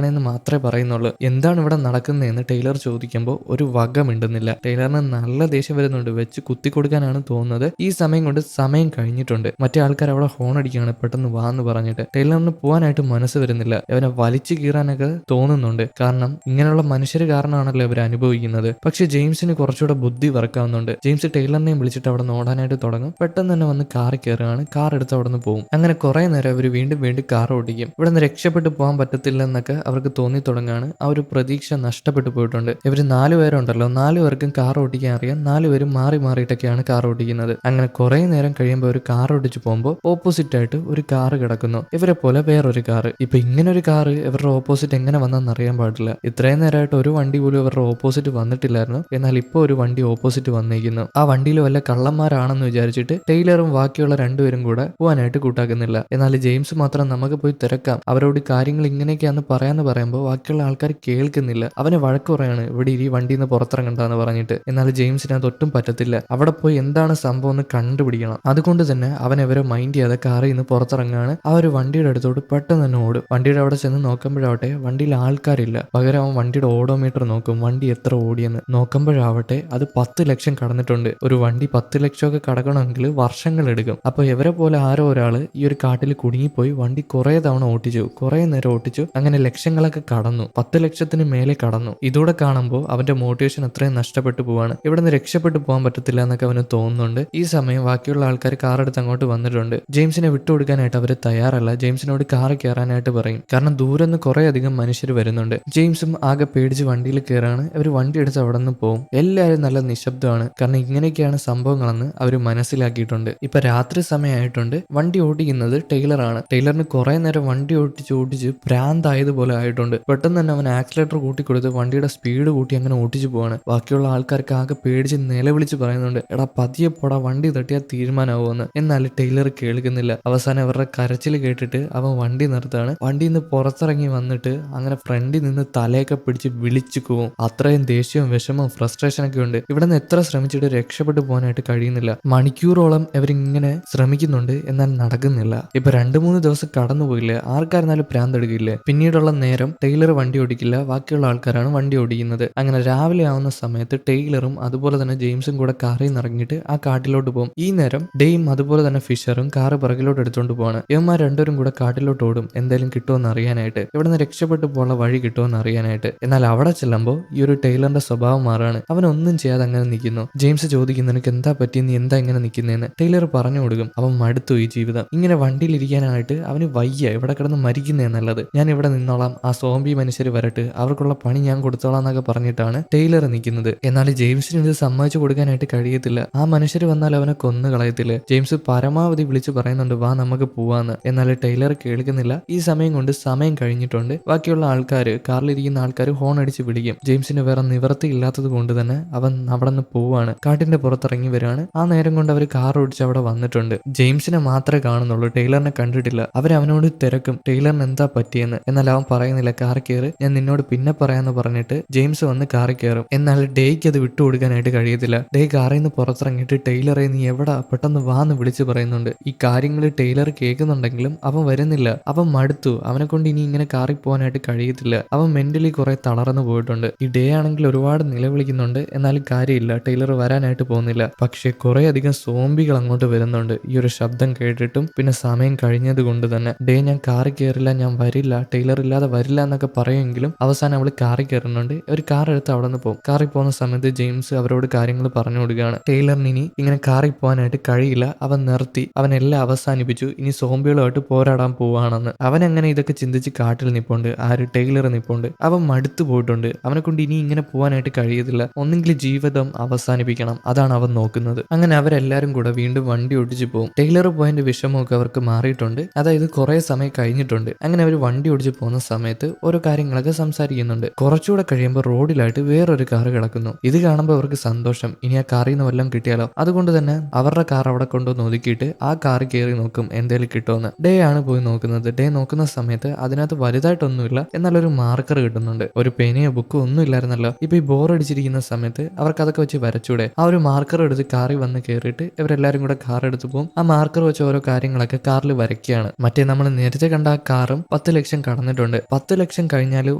എന്ന് മാത്രമേ പറയുന്നുള്ളൂ. എന്താണ് ഇവിടെ നടക്കുന്നതെന്ന് ടൈലർ ചോദിക്കുമ്പോൾ ഒരു വക മിണ്ടുന്നില്ല. ടൈലറിന് നല്ല ദേഷ്യം വരുന്നുണ്ട്. വെച്ച് കുത്തി കൊടുക്കാനാണ് തോന്നുന്നത്. ഈ സമയം കൊണ്ട് സമയം കഴിഞ്ഞിട്ടുണ്ട്. മറ്റേ ആൾക്കാർ അവിടെ ഹോൺ അടിക്കുകയാണ്, പെട്ടെന്ന് വാന്ന് പറഞ്ഞിട്ട്. ടൈലറിന് പോകാനായിട്ട് മനസ്സ് വരുന്നില്ല. അവനെ വലിച്ചു കീറാനൊക്കെ തോന്നുന്നുണ്ട്. കാരണം ഇങ്ങനെയുള്ള മനുഷ്യർ കാരണമാണല്ലോ ഇവർ അനുഭവിക്കുന്നത്. പക്ഷെ ജെയിംസിന് കുറച്ചുകൂടെ ബുദ്ധി വർക്കാവുന്നുണ്ട്. ജെയിംസ് ടൈലറിനെയും വിളിച്ചിട്ട് അവിടെ ഓടാനായിട്ട് തുടങ്ങും. പെട്ടെന്ന് തന്നെ വന്ന് കാറിൽ കയറുകയാണ്. കാർ എടുത്ത് അവിടെ നിന്ന് പോകും. അങ്ങനെ കുറെ നേരം അവർ വീണ്ടും വീണ്ടും കാർ ഓടിക്കും. ഇവിടെ നിന്ന് രക്ഷപ്പെട്ടു പോകാൻ പറ്റത്തില്ലെന്നൊക്കെ അവർക്ക് തോന്നി തുടങ്ങുകയാണ്. ആ ഒരു പ്രതീക്ഷ നഷ്ടപ്പെട്ടു പോയിട്ടുണ്ട്. ഇവർ 4 പേരുണ്ടല്ലോ, 4 പേർക്കും കാർ ഓടിക്കാൻ അറിയാം. 4 പേരും മാറി മാറിയിട്ടൊക്കെയാണ് കാർ ഓടിക്കുന്നത്. അങ്ങനെ കുറെ നേരം കഴിയുമ്പോൾ ഒരു കാർ ഓടിച്ചു പോകുമ്പോൾ ഓപ്പോസിറ്റ് ആയിട്ട് ഒരു കാർ കിടക്കുന്നു. ഇവരെ പോലെ വേറൊരു കാർ. ഇപ്പൊ ഇങ്ങനെ ഒരു കാർ ഇവരുടെ ഓപ്പോസിറ്റ് എങ്ങനെ വന്നെന്ന് അറിയാൻ പാടില്ല. ഇത്രയും നേരമായിട്ട് ഒരു വണ്ടി പോലും ഇവരുടെ ഓപ്പോസിറ്റ് വന്നിട്ടില്ലായിരുന്നു. എന്നാൽ ഇപ്പോൾ ഒരു വണ്ടി ഓപ്പോസിറ്റ് വന്നിരിക്കുന്നു. ആ വണ്ടിയിൽ വല്ല കള്ളന്മാരാണെന്ന് വിചാരിച്ചിട്ട് ടൈലറും ബാക്കിയുള്ള 2 പേരും കൂടെ പോകാനായിട്ട് കൂട്ടാക്കുന്നില്ല. എന്നാൽ ജെയിംസ് മാത്രം നമുക്ക് പോയി തിരക്കാം, അവരോട് കാര്യങ്ങൾ ഇങ്ങനെയൊക്കെയാന്ന് പറയാന്ന് പറയുമ്പോൾ ബാക്കിയുള്ള ആൾക്കാർ കേൾക്കുന്നില്ല. അവനെ വഴക്ക് പറയാണ്, ഇവിടെ ഈ വണ്ടിയിൽ നിന്ന് പുറത്തിറങ്ങണ്ടെന്ന് പറഞ്ഞിട്ട്. എന്നാൽ ജെയിംസിന് അതൊട്ടും പറ്റത്തില്ല. അവിടെ പോയി എന്താണ് സംഭവം എന്ന് കണ്ടുപിടിക്കണം. അതുകൊണ്ട് തന്നെ അവൻ അവരെ മൈൻഡ് ചെയ്യാതെ കാറിൽ നിന്ന് പുറത്തിറങ്ങാണ്. ആ ഒരു വണ്ടിയുടെ അടുത്തോട്ട് പെട്ടെന്ന് തന്നെ ഓടും. വണ്ടിയുടെ അവിടെ ചെന്ന് നോക്കുമ്പോഴാവട്ടെ വണ്ടിയിൽ ആൾക്കാരില്ല. പകരം അവൻ വണ്ടിയുടെ ഓഡോമീറ്റർ നോക്കും, വണ്ടി എത്ര ഓടിയെന്ന്. നോക്കുമ്പോഴാവട്ടെ അത് 10 ലക്ഷം കടന്നിട്ടുണ്ട്. ഒരു വണ്ടി 10 ലക്ഷമൊക്കെ കടക്കണമെങ്കിൽ വർഷങ്ങൾ എടുക്കും. അപ്പൊ ഇവരെ പോലെ ആരോ ഒരാള് ഈ ഒരു കാട്ടിൽ കുടുങ്ങിപ്പോയി വണ്ടി കുറെ തവണ ഓട്ടിച്ചു, കുറെ നേരം ഓട്ടിച്ചു. അങ്ങനെ ലക്ഷങ്ങളൊക്കെ കടന്നു, 10 ലക്ഷത്തിന് മേലെ കടന്നു. ഇതൂടെ കാണുമ്പോൾ അവന്റെ മോട്ടിവേഷൻ അത്രയും നഷ്ടപ്പെട്ടു പോവാണ്. ഇവിടെ നിന്ന് രക്ഷപ്പെട്ടു പോകാൻ പറ്റത്തില്ല എന്നൊക്കെ അവന് തോന്നുന്നുണ്ട്. ഈ സമയം ബാക്കിയുള്ള ആൾക്കാർ കാർ എടുത്ത് അങ്ങോട്ട് വന്നിട്ടുണ്ട്. ജെയിംസിനെ വിട്ടുകൊടുക്കാനായിട്ട് അവർ തയ്യാറല്ല. ജെയിംസിനോട് കാർ കയറാനായിട്ട് പറയും. കാരണം ദൂരെ നിന്ന് കുറെ അധികം മനുഷ്യർ വരുന്നുണ്ട്. ജെയിംസും ആകെ പേടിച്ച് വണ്ടിയിൽ കയറാണ്. അവർ വണ്ടി എടുത്ത് അവിടെ നിന്ന് പോകും. എല്ലാവരും നല്ല നിശബ്ദമാണ്. കാരണം ഇങ്ങനെയൊക്കെയാണ് സംഭവങ്ങളെന്ന് അവർ മനസ്സിലാക്കിയിട്ടുണ്ട്. ഇപ്പൊ രാത്രി സമയമായിട്ടുണ്ട്. വണ്ടി ഓടിക്കുന്നത് ടൈലറാണ്. ടൈലറിന് കുറെ നേരം വണ്ടി ഓടിച്ച് ഭ്രാന്തായതുപോലെ ആയിട്ടുണ്ട്. പെട്ടെന്ന് തന്നെ അവൻ ആക്സിലേറ്റർ കൂട്ടിക്കൊടുത്ത് വണ്ടിയുടെ സ്പീഡ് കൂട്ടി അങ്ങനെ ഓടിച്ചു പോവാണ്. ബാക്കിയുള്ള ആൾക്കാർക്ക് ആകെ പേടിച്ച് നിലവിളിച്ച് പറയുന്നുണ്ട്, എടാ പതിയെ പോടാ, വണ്ടി തട്ടിയാൽ തീരുമാനമാവുമെന്ന്. എന്നാൽ ടൈലർ കേൾക്കുന്നില്ല. അവസാനം അവരുടെ കരച്ചിൽ കേട്ടിട്ട് അവൻ വണ്ടി നിർത്താണ്. വണ്ടിയിൽ നിന്ന് പുറത്തിറങ്ങി വന്നിട്ട് അങ്ങനെ ഫ്രണ്ടിൽ നിന്ന് തലയൊക്കെ പിടിച്ച് വിളിച്ചു പോവും. അത്രയും ദേഷ്യവും വിഷമവും ഫ്രസ്ട്രേഷനൊക്കെ ഉണ്ട്. ഇവിടെ നിന്ന് എത്ര ശ്രമിച്ചിട്ട് രക്ഷപ്പെട്ടു പോകാനായിട്ട് കഴിയുന്നില്ല. മണിക്കൂറോളം ഇവരിങ്ങനെ ശ്രമിക്കുന്നുണ്ട്, എന്നാൽ നടക്കുന്നില്ല. ഇപ്പൊ 2-3 ദിവസം കടന്നുപോയില്ലേ, ആർക്കായിരുന്നാലും ഭ്രാന്തെടുക്കില്ലേ. പിന്നീടുള്ള നേരം ടൈലർ വണ്ടി ഓടിക്കില്ല, ബാക്കിയുള്ള ആൾക്കാരാണ് വണ്ടി ഓടിക്കുന്നത്. അങ്ങനെ രാവിലെ ആവുന്ന സമയത്ത് ടൈലറും അതുപോലെ തന്നെ ജെയിംസും കൂടെ കാറിൽ നിന്ന് ഇറങ്ങിയിട്ട് ആ കാട്ടിലോട്ട് പോകും. ഈ നേരം ഡെയും അതുപോലെ തന്നെ ഫിഷറും കാറ് പിറകിലോട്ട് എടുത്തോണ്ട് പോവാണ്. ഇവന്മാർ 2 പേരും കൂടെ കാട്ടിലോട്ട് ഓടും, എന്തെങ്കിലും കിട്ടുമെന്ന് അറിയാനായിട്ട്, ഇവിടുന്ന് രക്ഷപ്പെട്ടു പോകാനുള്ള വഴി കിട്ടുമെന്ന് അറിയാനായിട്ട്. എന്നാൽ അവിടെ ചെല്ലുമ്പോൾ ഈ ഒരു ടൈലറിന്റെ സ്വഭാവം മാറാണ്. അവൻ ഒന്നും ചെയ്യാതെ അങ്ങനെ നിൽക്കുന്നു. ജെയിംസ് ചോദിക്കുന്നു, നിനക്ക് എന്താ പറ്റി, നീ എന്താ ഇങ്ങനെ നിൽക്കുന്നതെന്ന്. ടൈലർ പറഞ്ഞു കൊടുക്കും, അവൻ മടുത്തു ഈ ജീവിതം. ഇങ്ങനെ വണ്ടിയിൽ ഇരിക്കാനായിട്ട് അവന് വയ്യ, ഇവിടെ കിടന്ന് മരിക്കുന്നേ നല്ലത്, ഞാൻ ഇവിടെ നിന്നോളാം, ആ സോംബി മനുഷ്യർ വരട്ട്, അവർക്കുള്ള പണി ഞാൻ കൊടുത്തോളാം എന്നൊക്കെ പറഞ്ഞിട്ടാണ് ടൈലർ നിൽക്കുന്നത്. എന്നാൽ ജെയിംസിന് ഇത് സമ്മതിച്ചു കൊടുക്കാനായിട്ട് കഴിയത്തില്ല. ആ മനുഷ്യർ വന്നാൽ അവനെ കൊന്നു കളയത്തില്ല. ജെയിംസ് പരമാവധി വിളിച്ച് പറയുന്നുണ്ട്, വാ നമുക്ക് പോവാന്ന്. എന്നാൽ ടൈലർ കേൾക്കുന്നില്ല. ഈ സമയം കൊണ്ട് സമയം കഴിഞ്ഞിട്ടുണ്ട്. ബാക്കിയുള്ള ആൾക്കാർ, കാറിലിരിക്കുന്ന ആൾക്കാർ ഹോൺ അടിച്ച് വിളിക്കും. ജെയിംസിന് വേറെ നിവൃത്തി ഇല്ലാത്തത് കൊണ്ട് തന്നെ അവൻ അവിടെ നിന്ന് പോവാണ്. കാട്ടിന്റെ പുറത്തിറങ്ങി വരികയാണ്. ആ നേരം കൊണ്ട് അവർ കാർ ഓടിച്ച് അവിടെ വന്നിട്ടുണ്ട്. ജെയിംസിനെ മാത്രമേ കാണുന്നുള്ളൂ, ടൈലറിനെ കണ്ടിട്ടില്ല. അവനോട് തിരക്കും, ടൈലറിന് എന്താ പറ്റിയെന്ന്. എന്നാൽ അവൻ പറയുന്നില്ല, കാർ കയറി, ഞാൻ നിന്നോട് പിന്നെ പറയാന്ന് പറഞ്ഞിട്ട് ജെയിംസ് വന്ന് കാറിൽ കയറും. എന്നാൽ ഡേയ്ക്ക് അത് വിട്ടുകൊടുക്കാനായിട്ട് കഴിയത്തില്ല. ഡേ കാറിൽ നിന്ന് പുറത്തിറങ്ങിയിട്ട് ടൈലറെ നീ എവിടാ, പെട്ടെന്ന് വാന്ന് വിളിച്ച് പറയുന്നുണ്ട്. ഈ കാര്യങ്ങൾ ടൈലർ കേൾക്കുന്നുണ്ടെങ്കിലും അവൻ വരുന്നില്ല. അവൻ മടുത്തു. അവനെ കൊണ്ട് ഇനി ഇങ്ങനെ കാറിൽ പോകാനായിട്ട് കഴിയത്തില്ല. അവൻ മെന്റലി കുറെ തളർന്നു പോയിട്ടുണ്ട്. ഈ ഡേ ആണെങ്കിൽ ഒരുപാട് നിലവിളിക്കുന്നുണ്ട്, എന്നാലും കാര്യമില്ല, ടൈലർ വരാനായിട്ട് പോകുന്നില്ല. പക്ഷെ കുറെ അധികം സോംബികൾ അങ്ങോട്ട് വരുന്നുണ്ട് ഈ ഒരു ശബ്ദം കേട്ടിട്ടും. പിന്നെ സമയം കഴിഞ്ഞത് കൊണ്ട് തന്നെ ഡേ ഞാൻ കാറിൽ കയറില്ല, ഞാൻ വരില്ല, ടൈലർ ഇല്ലാതെ വരില്ല എന്നൊക്കെ പറയുമെങ്കിലും അവസാനം അവൾ കാറിൽ കയറുന്നുണ്ട്. ഒരു കാർ എടുത്ത് അവിടെ നിന്ന് പോകും. കാറിൽ പോകുന്ന സമയത്ത് ജെയിംസ് അവരോട് കാര്യങ്ങൾ പറഞ്ഞു കൊടുക്കുകയാണ്. ടൈലറിന് ഇനി ഇങ്ങനെ കാറിൽ പോകാനായിട്ട് കഴിയില്ല, അവൻ നിർത്തി, അവൻ എല്ലാം അവസാനിപ്പിച്ചു, ഇനി സോംബികളുമായിട്ട് പോരാടാൻ പോവാണെന്ന്. അവൻ അങ്ങനെ ഇതൊക്കെ ചിന്തിച്ച് കാട്ടിൽ നിൽപ്പുണ്ട്. ആര്, ടൈലർ നിൽപ്പുണ്ട്. അവൻ മടുത്തു പോയിട്ടുണ്ട്. അവനെ കൊണ്ട് ഇനി ഇങ്ങനെ പോകാനായിട്ട് കഴിയത്തില്ല. ഒന്നെങ്കിൽ ജീവിതം അവസാനിപ്പിക്കണം, അതാണ് അവൻ നോക്കുന്നത്. അങ്ങനെ അവരെല്ലാരും കൂടെ വീണ്ടും വണ്ടി ഓടിച്ചു പോകും. ടൈലർ പോയതിന്റെ വിഷമമൊക്കെ അവർക്ക് മാറിയിട്ടുണ്ട്. അതായത് കുറെ സമയം കഴിഞ്ഞിട്ടുണ്ട്. അങ്ങനെ അവർ വണ്ടി ഓടിച്ചു പോകുന്ന സമയത്ത് ഓരോ കാര്യങ്ങളൊക്കെ സംസാരിക്കുന്നുണ്ട്. കുറച്ചുകൂടെ കഴിയുമ്പോൾ റോഡിലായിട്ട് വേറൊരു കാർ കിടക്കുന്നു. ഇത് കാണുമ്പോൾ അവർക്ക് സന്തോഷം, ഇനി ആ കാറിൽ നിന്ന് വല്ലതും കിട്ടിയാലോ. അതുകൊണ്ട് തന്നെ അവരുടെ കാർ അവിടെ കൊണ്ടുവന്ന് ഒതുക്കിയിട്ട് ആ കാർ കയറി നോക്കും എന്തേലും കിട്ടുമെന്ന്. ഡേ ആണ് പോയി നോക്കുന്നത്. ഡേ നോക്കുന്ന സമയത്ത് അതിനകത്ത് വലുതായിട്ടൊന്നും നോട്ടൊന്നുമില്ല, എന്നാൽ ഒരു മാർക്കർ കിട്ടുന്നുണ്ട്. ഒരു പേനയോ ബുക്കോ ഒന്നും ഇല്ലായിരുന്നല്ലോ. ഇപ്പൊ ഈ ബോറടിച്ചിരിക്കുന്ന സമയത്ത് അവർക്ക് അതൊക്കെ വെച്ച് വരച്ചൂടെ? ആ ഒരു മാർക്കർ എടുത്ത് കാറിൽ വന്ന് കയറിയിട്ട് ഇവരെല്ലാരും കൂടെ കാർ എടുത്ത് പോകും. ആ മാർക്കർ വെച്ച് ഓരോ കാര്യങ്ങളൊക്കെ കാറിൽ വരയ്ക്കുകയാണ്. മറ്റേ നമ്മൾ നേരത്തെ കണ്ട ആ കാറും 10 ലക്ഷം കടന്നിട്ടുണ്ട്. 10 ലക്ഷം കഴിഞ്ഞാൽ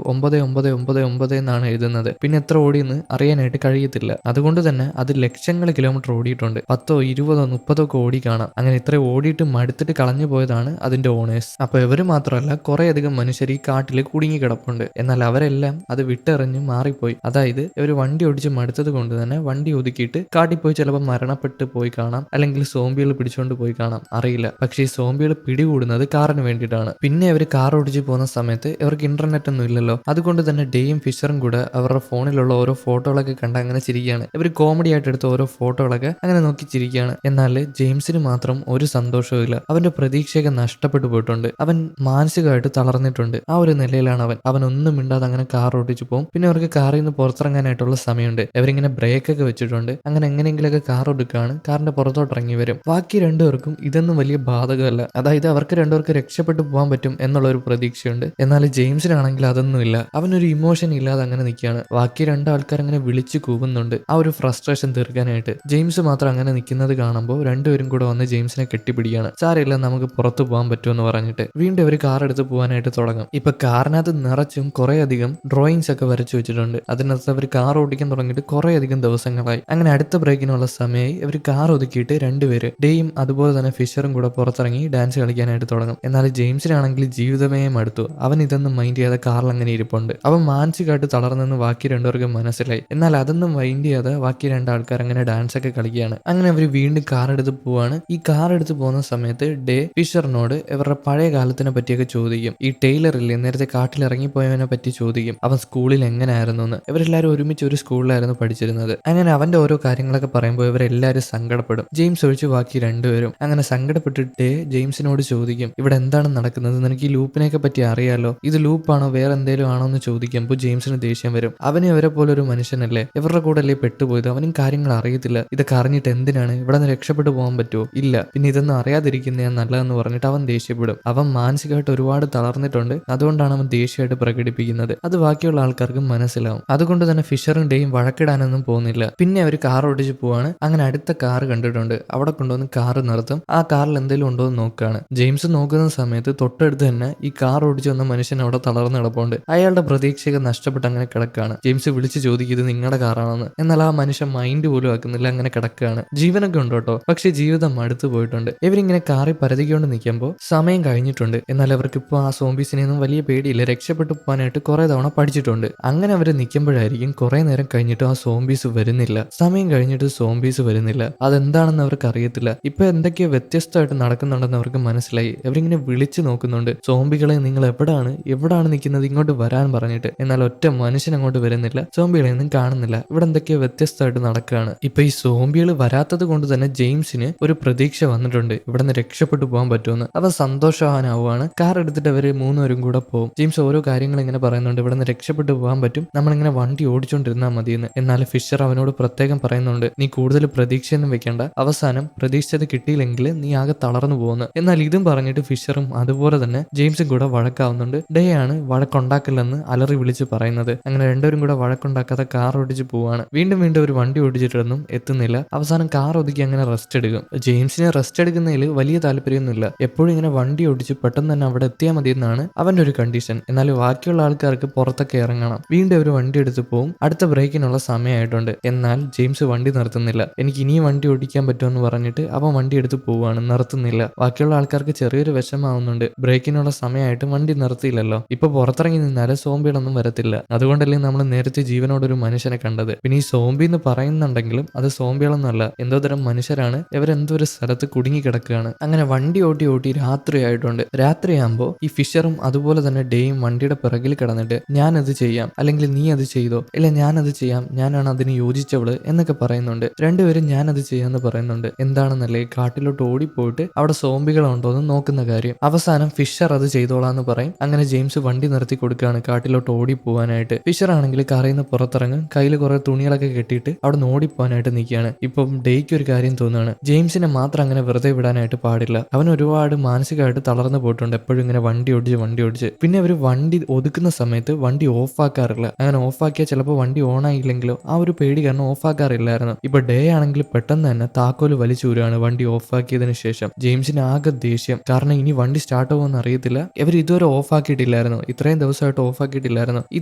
9999 എന്നാണ് എഴുതുന്നത്. പിന്നെ എത്ര ഓടിയെന്ന് അറിയാനായിട്ട് കഴിയത്തില്ല. അതുകൊണ്ട് തന്നെ അത് ലക്ഷങ്ങൾ കിലോമീറ്റർ ഓടിയിട്ടുണ്ട്. 10, 20, 30 ഒക്കെ ഓടി കാണാം. അങ്ങനെ ഇത്ര ഓടിയിട്ട് മടുത്തിട്ട് കളഞ്ഞു പോയതാണ് അതിന്റെ ഓണേഴ്സ്. അപ്പൊ ഇവര് മാത്രമല്ല, കുറെ അധികം മനുഷ്യർ ഈ കാട്ടിൽ കുടുങ്ങി കിടപ്പുണ്ട്. എന്നാൽ അവരെല്ലാം അത് വിട്ടെറിഞ്ഞ് മാറിപ്പോയി. അതായത് ഇവർ വണ്ടി ഓടിച്ച് മടുത്തത് കൊണ്ട് തന്നെ വണ്ടി ഒതുക്കിയിട്ട് കാട്ടിൽ പോയി ചിലപ്പോൾ മരണപ്പെട്ട് പോയി കാണാം, അല്ലെങ്കിൽ സോംബികൾ പിടിച്ചുകൊണ്ട് പോയി കാണാം, അറിയില്ല. പക്ഷേ ഈ സോംബികൾ പിടികൂടുന്നത് കാറിന് വേണ്ടിയിട്ടാണ്. പിന്നെ അവർ കാർ ഓടിച്ച് പോകുന്ന സമയത്ത് ഇവർക്ക് ഇന്റർനെറ്റ് ഒന്നും ഇല്ലല്ലോ. അതുകൊണ്ട് തന്നെ ഡേയും ഫിഷറും കൂടെ അവരുടെ ഫോണിലുള്ള ഓരോ ഫോട്ടോകളൊക്കെ കണ്ട് അങ്ങനെ ചിരിക്കുകയാണ്. ഇവർ കോമഡി ആയിട്ട് എടുത്ത ഓരോ ഫോട്ടോകളൊക്കെ അങ്ങനെ നോക്കി ചിരിക്കുകയാണ്. എന്നാൽ ജെയിംസിന് മാത്രം ഒരു സന്തോഷവും ഇല്ല. അവന്റെ പ്രതീക്ഷയൊക്കെ നഷ്ടപ്പെട്ടു പോയിട്ടുണ്ട്. അവൻ മാനസികമായിട്ട് തളർന്നിട്ടുണ്ട്. ആ ഒരു നിലയിലാണ് അവൻ ഒന്നും മിണ്ടാതെ അങ്ങനെ കാർ ഓടിച്ചു പോകും. പിന്നെ അവർക്ക് കാറിൽ നിന്ന് പുറത്തിറങ്ങാനായിട്ടുള്ള സമയമുണ്ട്. ഇവരിങ്ങനെ ബ്രേക്കൊക്കെ വെച്ചിട്ടുണ്ട്. അങ്ങനെ എങ്ങനെയെങ്കിലൊക്കെ കാർ എടുക്കുകയാണ്. കാറിന്റെ പുറത്തോട്ട് ഇറങ്ങി വരും. ബാക്കി രണ്ടുപേർക്കും ഇതൊന്നും വലിയ ബാധകമല്ല. അതായത് അവർക്ക് രണ്ടുപേർക്ക് രക്ഷപ്പെട്ടു പോകാൻ പറ്റും എന്നുള്ള ഒരു പ്രതീക്ഷയുണ്ട്. എന്നാൽ ജെയിംസിനാണെങ്കിൽ അതൊന്നുമില്ല. അവനൊരു ഇമോഷൻ ഇല്ലാതെ അങ്ങനെ നിൽക്കുകയാണ്. ബാക്കി രണ്ടാൾക്കാർ അങ്ങനെ വിളിച്ചു കൂവുന്നുണ്ട് ആ ഒരു ഫ്രസ്ട്രേഷൻ തീർക്കാനായിട്ട്. ജെയിംസ് മാത്രം അങ്ങനെ നിൽക്കുന്നത് കാണുമ്പോൾ രണ്ടുപേരും കൂടെ വന്ന് ജെയിംസിനെ കെട്ടിപ്പിടിക്കുകയാണ്. സാരമില്ല, നമുക്ക് പുറത്തു പോകാൻ പറ്റുമെന്ന് പറഞ്ഞിട്ട് വീണ്ടും അവർ കാർ എടുത്ത് പോകാനായിട്ട് തുടങ്ങും. ഇപ്പൊ കാറിനകത്ത് നിറച്ചും കുറെ അധികം ഡ്രോയിങ്സ് ഒക്കെ വരച്ചു വെച്ചിട്ടുണ്ട്. അതിനകത്ത് അവർ കാർ ഓടിക്കാൻ തുടങ്ങിയിട്ട് കുറെ അധികം ദിവസങ്ങളായി. അങ്ങനെ അടുത്ത ബ്രേക്കിനുള്ള സമയമായി ഇവർ കാർ ഒതുക്കിയിട്ട് രണ്ടുപേര് ഡേയും അതുപോലെ തന്നെ ഫിഷറും കൂടെ പുറത്തിറങ്ങി ഡാൻസ് കളിക്കാനായിട്ട് തുടങ്ങും. എന്നാൽ ജെയിംസിനാണെങ്കിൽ ജീവിതമേ മടുത്തു. അവൻ ഇതൊന്നും മൈൻഡ് ചെയ്യാതെ കാറിൽ അങ്ങനെ ഇരിപ്പുണ്ട്. അവൻ മാനസികമായിട്ട് തളർന്നെന്ന് ബാക്കി രണ്ടുപേർക്കും മനസ്സിലായി. എന്നാൽ അതൊന്നും മൈൻഡ് ചെയ്യാതെ ബാക്കി രണ്ടാൾക്കാർ അങ്ങനെ ഡാൻസ് ഒക്കെ കളിക്കുകയാണ്. അങ്ങനെ അവർ വീണ്ടും കാർ എടുത്ത് പോവാണ്. ഈ കാർ എടുത്ത് പോകുന്ന സമയത്ത് ഡേ ഫിഷറിനോട് ഇവരുടെ പഴയ കാലത്തിനെ പറ്റിയൊക്കെ ചോദിക്കും. ഈ ടൈലർ ഇല്ലേ, നേരത്തെ കാട്ടിൽ ഇറങ്ങിപ്പോയവനെ പറ്റി ചോദിക്കും. അവൻ സ്കൂളിൽ എങ്ങനെയായിരുന്നു എന്ന്. ഇവരെല്ലാവരും ഒരുമിച്ച് ഒരു സ്കൂളിലായിരുന്നു പഠിച്ചിരുന്നത്. അങ്ങനെ അവന്റെ ഓരോ കാര്യങ്ങളൊക്കെ പറയുമ്പോൾ ഇവരെല്ലാവരും സങ്കടപ്പെടും, ജെയിംസ് ഒഴിച്ച് ബാക്കി രണ്ടുപേരും. അങ്ങനെ സങ്കടപ്പെട്ടിട്ട് ജെയിംസിനോട് ചോദിക്കും, ഇവിടെ എന്താണ് നടക്കുന്നത്, നിനക്ക് ഈ ലൂപ്പിനെയൊക്കെ പറ്റി അറിയാലോ, ഇത് ലൂപ്പാണോ വേറെ എന്തെങ്കിലും ആണോ എന്ന് ചോദിക്കുമ്പോൾ ജെയിംസിന് ദേഷ്യം വരും. അവന് ഇവരെ പോലെ ഒരു മനുഷ്യനല്ലേ, ഇവരുടെ കൂടെ അല്ലേ പെട്ടുപോയത്, അവനും കാര്യങ്ങൾ അറിയത്തില്ല. ഇതൊക്കെ അറിഞ്ഞിട്ട് എന്തിനാണ്, ഇവിടെ നിന്ന് രക്ഷപ്പെട്ടു പോകാൻ പറ്റുമോ, ഇല്ല, പിന്നെ ഇതൊന്നും അറിയാതിരിക്കുന്നതാണ് നല്ലതെന്ന് പറഞ്ഞിട്ട് അവൻ ദേഷ്യപ്പെടും. അവൻ മാനസികമായിട്ട് ഒരുപാട് തളർന്നിട്ടുണ്ട്. അതുകൊണ്ടാണ് അവൻ ദേഷ്യമായിട്ട് പ്രകടിപ്പിക്കുന്നത്. അത് ബാക്കിയുള്ള ആൾക്കാർക്ക് മനസ്സിലാവും. അതുകൊണ്ട് തന്നെ ഫിഷറും ഡേയും വഴക്കിടാനൊന്നും പോകുന്നില്ല. പിന്നെ അവർ കാർ ഓടിച്ച് പോവാണ്. അങ്ങനെ അടുത്ത കാർ കണ്ടിട്ടുണ്ട്. അവിടെ കൊണ്ടുവന്ന് കാർ നിർത്തും. ആ കാറിൽ എന്തെങ്കിലും ഉണ്ടോ എന്ന് നോക്കുകയാണ്. ജെയിംസ് നോക്കുന്ന സമയത്ത് തൊട്ടടുത്ത് തന്നെ ഈ കാർ ഓടിച്ചു വന്ന മനുഷ്യൻ അവിടെ തളർന്ന് കിടപ്പുണ്ട്. അയാളുടെ പ്രതീക്ഷയൊക്കെ നഷ്ടപ്പെട്ട് അങ്ങനെ കിടക്കുകയാണ്. ജെയിംസ് വിളിച്ച് ചോദിക്കും, ഇത് നിങ്ങളുടെ കാറാണെന്ന്. എന്നാൽ ആ മനുഷ്യൻ മൈൻഡ് പോലും ആക്കുന്നില്ല, അങ്ങനെ കിടക്കുകയാണ്. ജീവനൊക്കെ ഉണ്ട് കേട്ടോ, പക്ഷെ ജീവിതം അടുത്ത് പോയിട്ടുണ്ട്. ഇവരിങ്ങനെ കാറിൽ പരതിക്കൊണ്ട് നിൽക്കുമ്പോൾ സമയം കഴിഞ്ഞിട്ടുണ്ട്. എന്നാൽ അവർക്ക് ഇപ്പോൾ ആ സോംബീസിനെയൊന്നും വലിയ പേടിയില്ല. രക്ഷപ്പെട്ടു പോകാനായിട്ട് കുറെ തവണ പഠിച്ചിട്ടുണ്ട്. അങ്ങനെ അവർ നിൽക്കുമ്പോഴായിരിക്കും കുറെ നേരം കഴിഞ്ഞിട്ട് ആ സോംബീസ് വരുന്നില്ല. സമയം കഴിഞ്ഞിട്ട് സോംബീസ് വരുന്നില്ല. അതെന്താണെന്ന് അവർക്ക് അറിയത്തില്ല. ഇപ്പൊ എന്തൊക്കെയോ വ്യത്യസ്തമായിട്ട് നടക്കുന്നുണ്ടെന്ന് അവർക്ക് മനസ്സിലായി. അവരിങ്ങനെ വിളിച്ചു നോക്കുന്നുണ്ട്, സോംബികളെ നിങ്ങൾ എവിടാണ് നിൽക്കുന്നത്, ഇങ്ങോട്ട് വരാൻ പറഞ്ഞിട്ട്. എന്നാൽ ഒറ്റ മനുഷ്യൻ അങ്ങോട്ട് വരുന്നില്ല. സോംബികളെ ഒന്നും കാണുന്നില്ല. ഇവിടെ എന്തൊക്കെയോ വ്യത്യസ്തമായിട്ട് നടക്കുകയാണ്. ഇപ്പൊ ഈ സോംബികൾ വരാത്തത് കൊണ്ട് തന്നെ ജെയിംസിന് ഒരു പ്രതീക്ഷ വന്നിട്ടുണ്ട്, ഇവിടെ നിന്ന് രക്ഷപ്പെട്ടു പോകാൻ പറ്റുമെന്ന്. അവ സന്തോഷവാനാവുകയാണ്. കാർ എടുത്തിട്ട് അവര് മൂന്നുപേരും കൂടെ പോകും. ജെയിംസ് ഓരോ കാര്യങ്ങൾ ഇങ്ങനെ പറയുന്നുണ്ട്, ഇവിടെ നിന്ന് രക്ഷപ്പെട്ടു പോകാൻ പറ്റും, നമ്മളിങ്ങനെ വണ്ടി ഓടിച്ചോണ്ടിരുന്നാൽ മതിയെന്ന്. എന്നാൽ ഫിഷർ അവനോട് പ്രത്യേകം പറയുന്നുണ്ട്, നീ കൂടുതൽ പ്രതീക്ഷയൊന്നും വെക്കേണ്ട, അവസാനം പ്രതീക്ഷിച്ചത് കിട്ടിയില്ലെങ്കിൽ നീ ആകെ തളർന്നു പോകുന്നു. എന്നാൽ ഇതും പറഞ്ഞിട്ട് ഫിഷറും അതുപോലെ തന്നെ ജെയിംസും കൂടെ വഴക്കാവുന്നുണ്ട്. ഡേ ആണ് വഴക്കുണ്ടാക്കില്ലെന്ന് അലറി വിളിച്ച് പറയുന്നത്. അങ്ങനെ രണ്ടുപേരും കൂടെ വഴക്കുണ്ടാക്കാതെ കാർ ഓടിച്ച് പോവാണ്. വീണ്ടും ഒരു വണ്ടി ഓടിച്ചിട്ടൊന്നും എത്തുന്നില്ല. അവസാനം കാർ ഒതുക്കി അങ്ങനെ റെസ്റ്റ് എടുക്കും. ജെയിംസിന് റെസ്റ്റ് എടുക്കുന്നതിൽ വലിയ താല്പര്യമൊന്നുമില്ല. എപ്പോഴും ഇങ്ങനെ വണ്ടി ഓടിച്ച് പെട്ടെന്ന് തന്നെ അവിടെ എത്തിയാൽ മതി എന്നാണ് അവന്റെ ഒരു കണ്ടീഷൻ. എന്നാൽ ബാക്കിയുള്ള ആൾക്കാർക്ക് പുറത്തൊക്കെ ഇറങ്ങണം. വീണ്ടും ഒരു വണ്ടി എടുത്ത് പോകും. അടുത്ത ബ്രേക്കിനുള്ള സമയമായിട്ടുണ്ട്. എന്നാൽ ജെയിംസ് വണ്ടി നിർത്തുന്നില്ല. എനിക്ക് ഇനിയും വണ്ടി ഓടിക്കാൻ പറ്റുമെന്ന് പറഞ്ഞിട്ട് അവൻ വണ്ടി എടുത്ത് പോവാണ്, നിർത്തുന്നില്ല. ബാക്കിയുള്ള ആൾക്കാർക്ക് ചെറിയൊരു വിഷമാവുന്നുണ്ട്, ബ്രേക്കിനുള്ള സമയമായിട്ട് വണ്ടി നിർത്തിയില്ലല്ലോ. ഇപ്പൊ പുറത്തിറങ്ങി നിന്നാല് സോംബികളൊന്നും വരത്തില്ല. അതുകൊണ്ടല്ലേ നമ്മൾ നേരത്തെ ജീവനോടൊരു മനുഷ്യനെ കണ്ടത്. പിന്നെ ഈ സോംബി എന്ന് പറയുന്നുണ്ടെങ്കിലും അത് സോംബികളൊന്നും അല്ല, എന്തോ തരം മനുഷ്യരാണ്. ഇവരെന്തോ ഒരു സ്ഥലത്ത് കുടുങ്ങി കിടക്കുകയാണ്. അങ്ങനെ വണ്ടി ഓട്ടി രാത്രിയായിട്ടുണ്ട്. രാത്രിയാകുമ്പോൾ ഈ ഫിഷറും അതുപോലെ തന്നെ ഡേയും വണ്ടിയുടെ പിറകിൽ കിടന്നിട്ട് ഞാനത് ചെയ്യാം, അല്ലെങ്കിൽ നീ അത് ചെയ്തോ, ഇല്ല ഞാനത് ചെയ്യാം, ഞാനാണ് അതിന് യോജിച്ചവള് എന്നൊക്കെ പറയുന്നുണ്ട്. രണ്ടുപേരും ഞാനത് ചെയ്യാന്ന് പറയുന്നുണ്ട്. എന്താണെന്നല്ലേ, കാട്ടിലോട്ട് ഓടിപ്പോയിട്ട് അവിടെ സോംബികളുണ്ടോ എന്ന് നോക്കുന്ന കാര്യം. അവസാനം ഫിഷർ അത് ചെയ്തോളാന്ന് പറയും. അങ്ങനെ ജെയിംസ് വണ്ടി നിർത്തി കൊടുക്കുകയാണ് കാട്ടിലോട്ട് ഓടിപ്പോവാനായിട്ട്. ഫിഷർ ആണെങ്കിൽ കാറിൽ നിന്ന് പുറത്തിറങ്ങും. കയ്യിൽ കുറെ തുണികളൊക്കെ കെട്ടിയിട്ട് അവിടെ നിന്ന് ഓടിപ്പോവാനായിട്ട് നിൽക്കുകയാണ്. ഇപ്പം ഡേയ്ക്ക് ഒരു കാര്യം തോന്നുകയാണ്, ജെയിംസിനെ മാത്രം അങ്ങനെ വെറുതെ വിടാനായിട്ട് പാടില്ല. അവൻ ഒരുപാട് മാനസികമായിട്ട് തളർന്നു പോയിട്ടുണ്ട്. എപ്പോഴും ഇങ്ങനെ വണ്ടി ഓടിച്ച് പിന്നെ അവർ വണ്ടി ഒതുക്കുന്ന സമയത്ത് വണ്ടി ഓഫ് ആക്കാറില്ല. അങ്ങനെ ഓഫ് ആക്കിയാൽ ചിലപ്പോൾ വണ്ടി ഓൺ ആയില്ലെങ്കിലോ ആ ഒരു പേടി കാരണം ഓഫ് ആക്കാറില്ലായിരുന്നു. ഇപ്പൊ ഡേ ആണെങ്കിൽ പെട്ടെന്ന് തന്നെ താക്കോല് വലിച്ചൂരാണ് വണ്ടി ഓഫ് ആക്കിയതിനു ശേഷം. ജെയിംസിന് ആകെ ദേഷ്യം, കാരണം ഇനി വണ്ടി സ്റ്റാർട്ട് ആവുമെന്ന് അറിയത്തില്ല. ഇവർ ഇതുവരെ ഓഫ് ആക്കിയിട്ടില്ലായിരുന്നു, ഇത്രയും ദിവസമായിട്ട് ഓഫ് ആക്കിയിട്ടില്ലായിരുന്നു. ഈ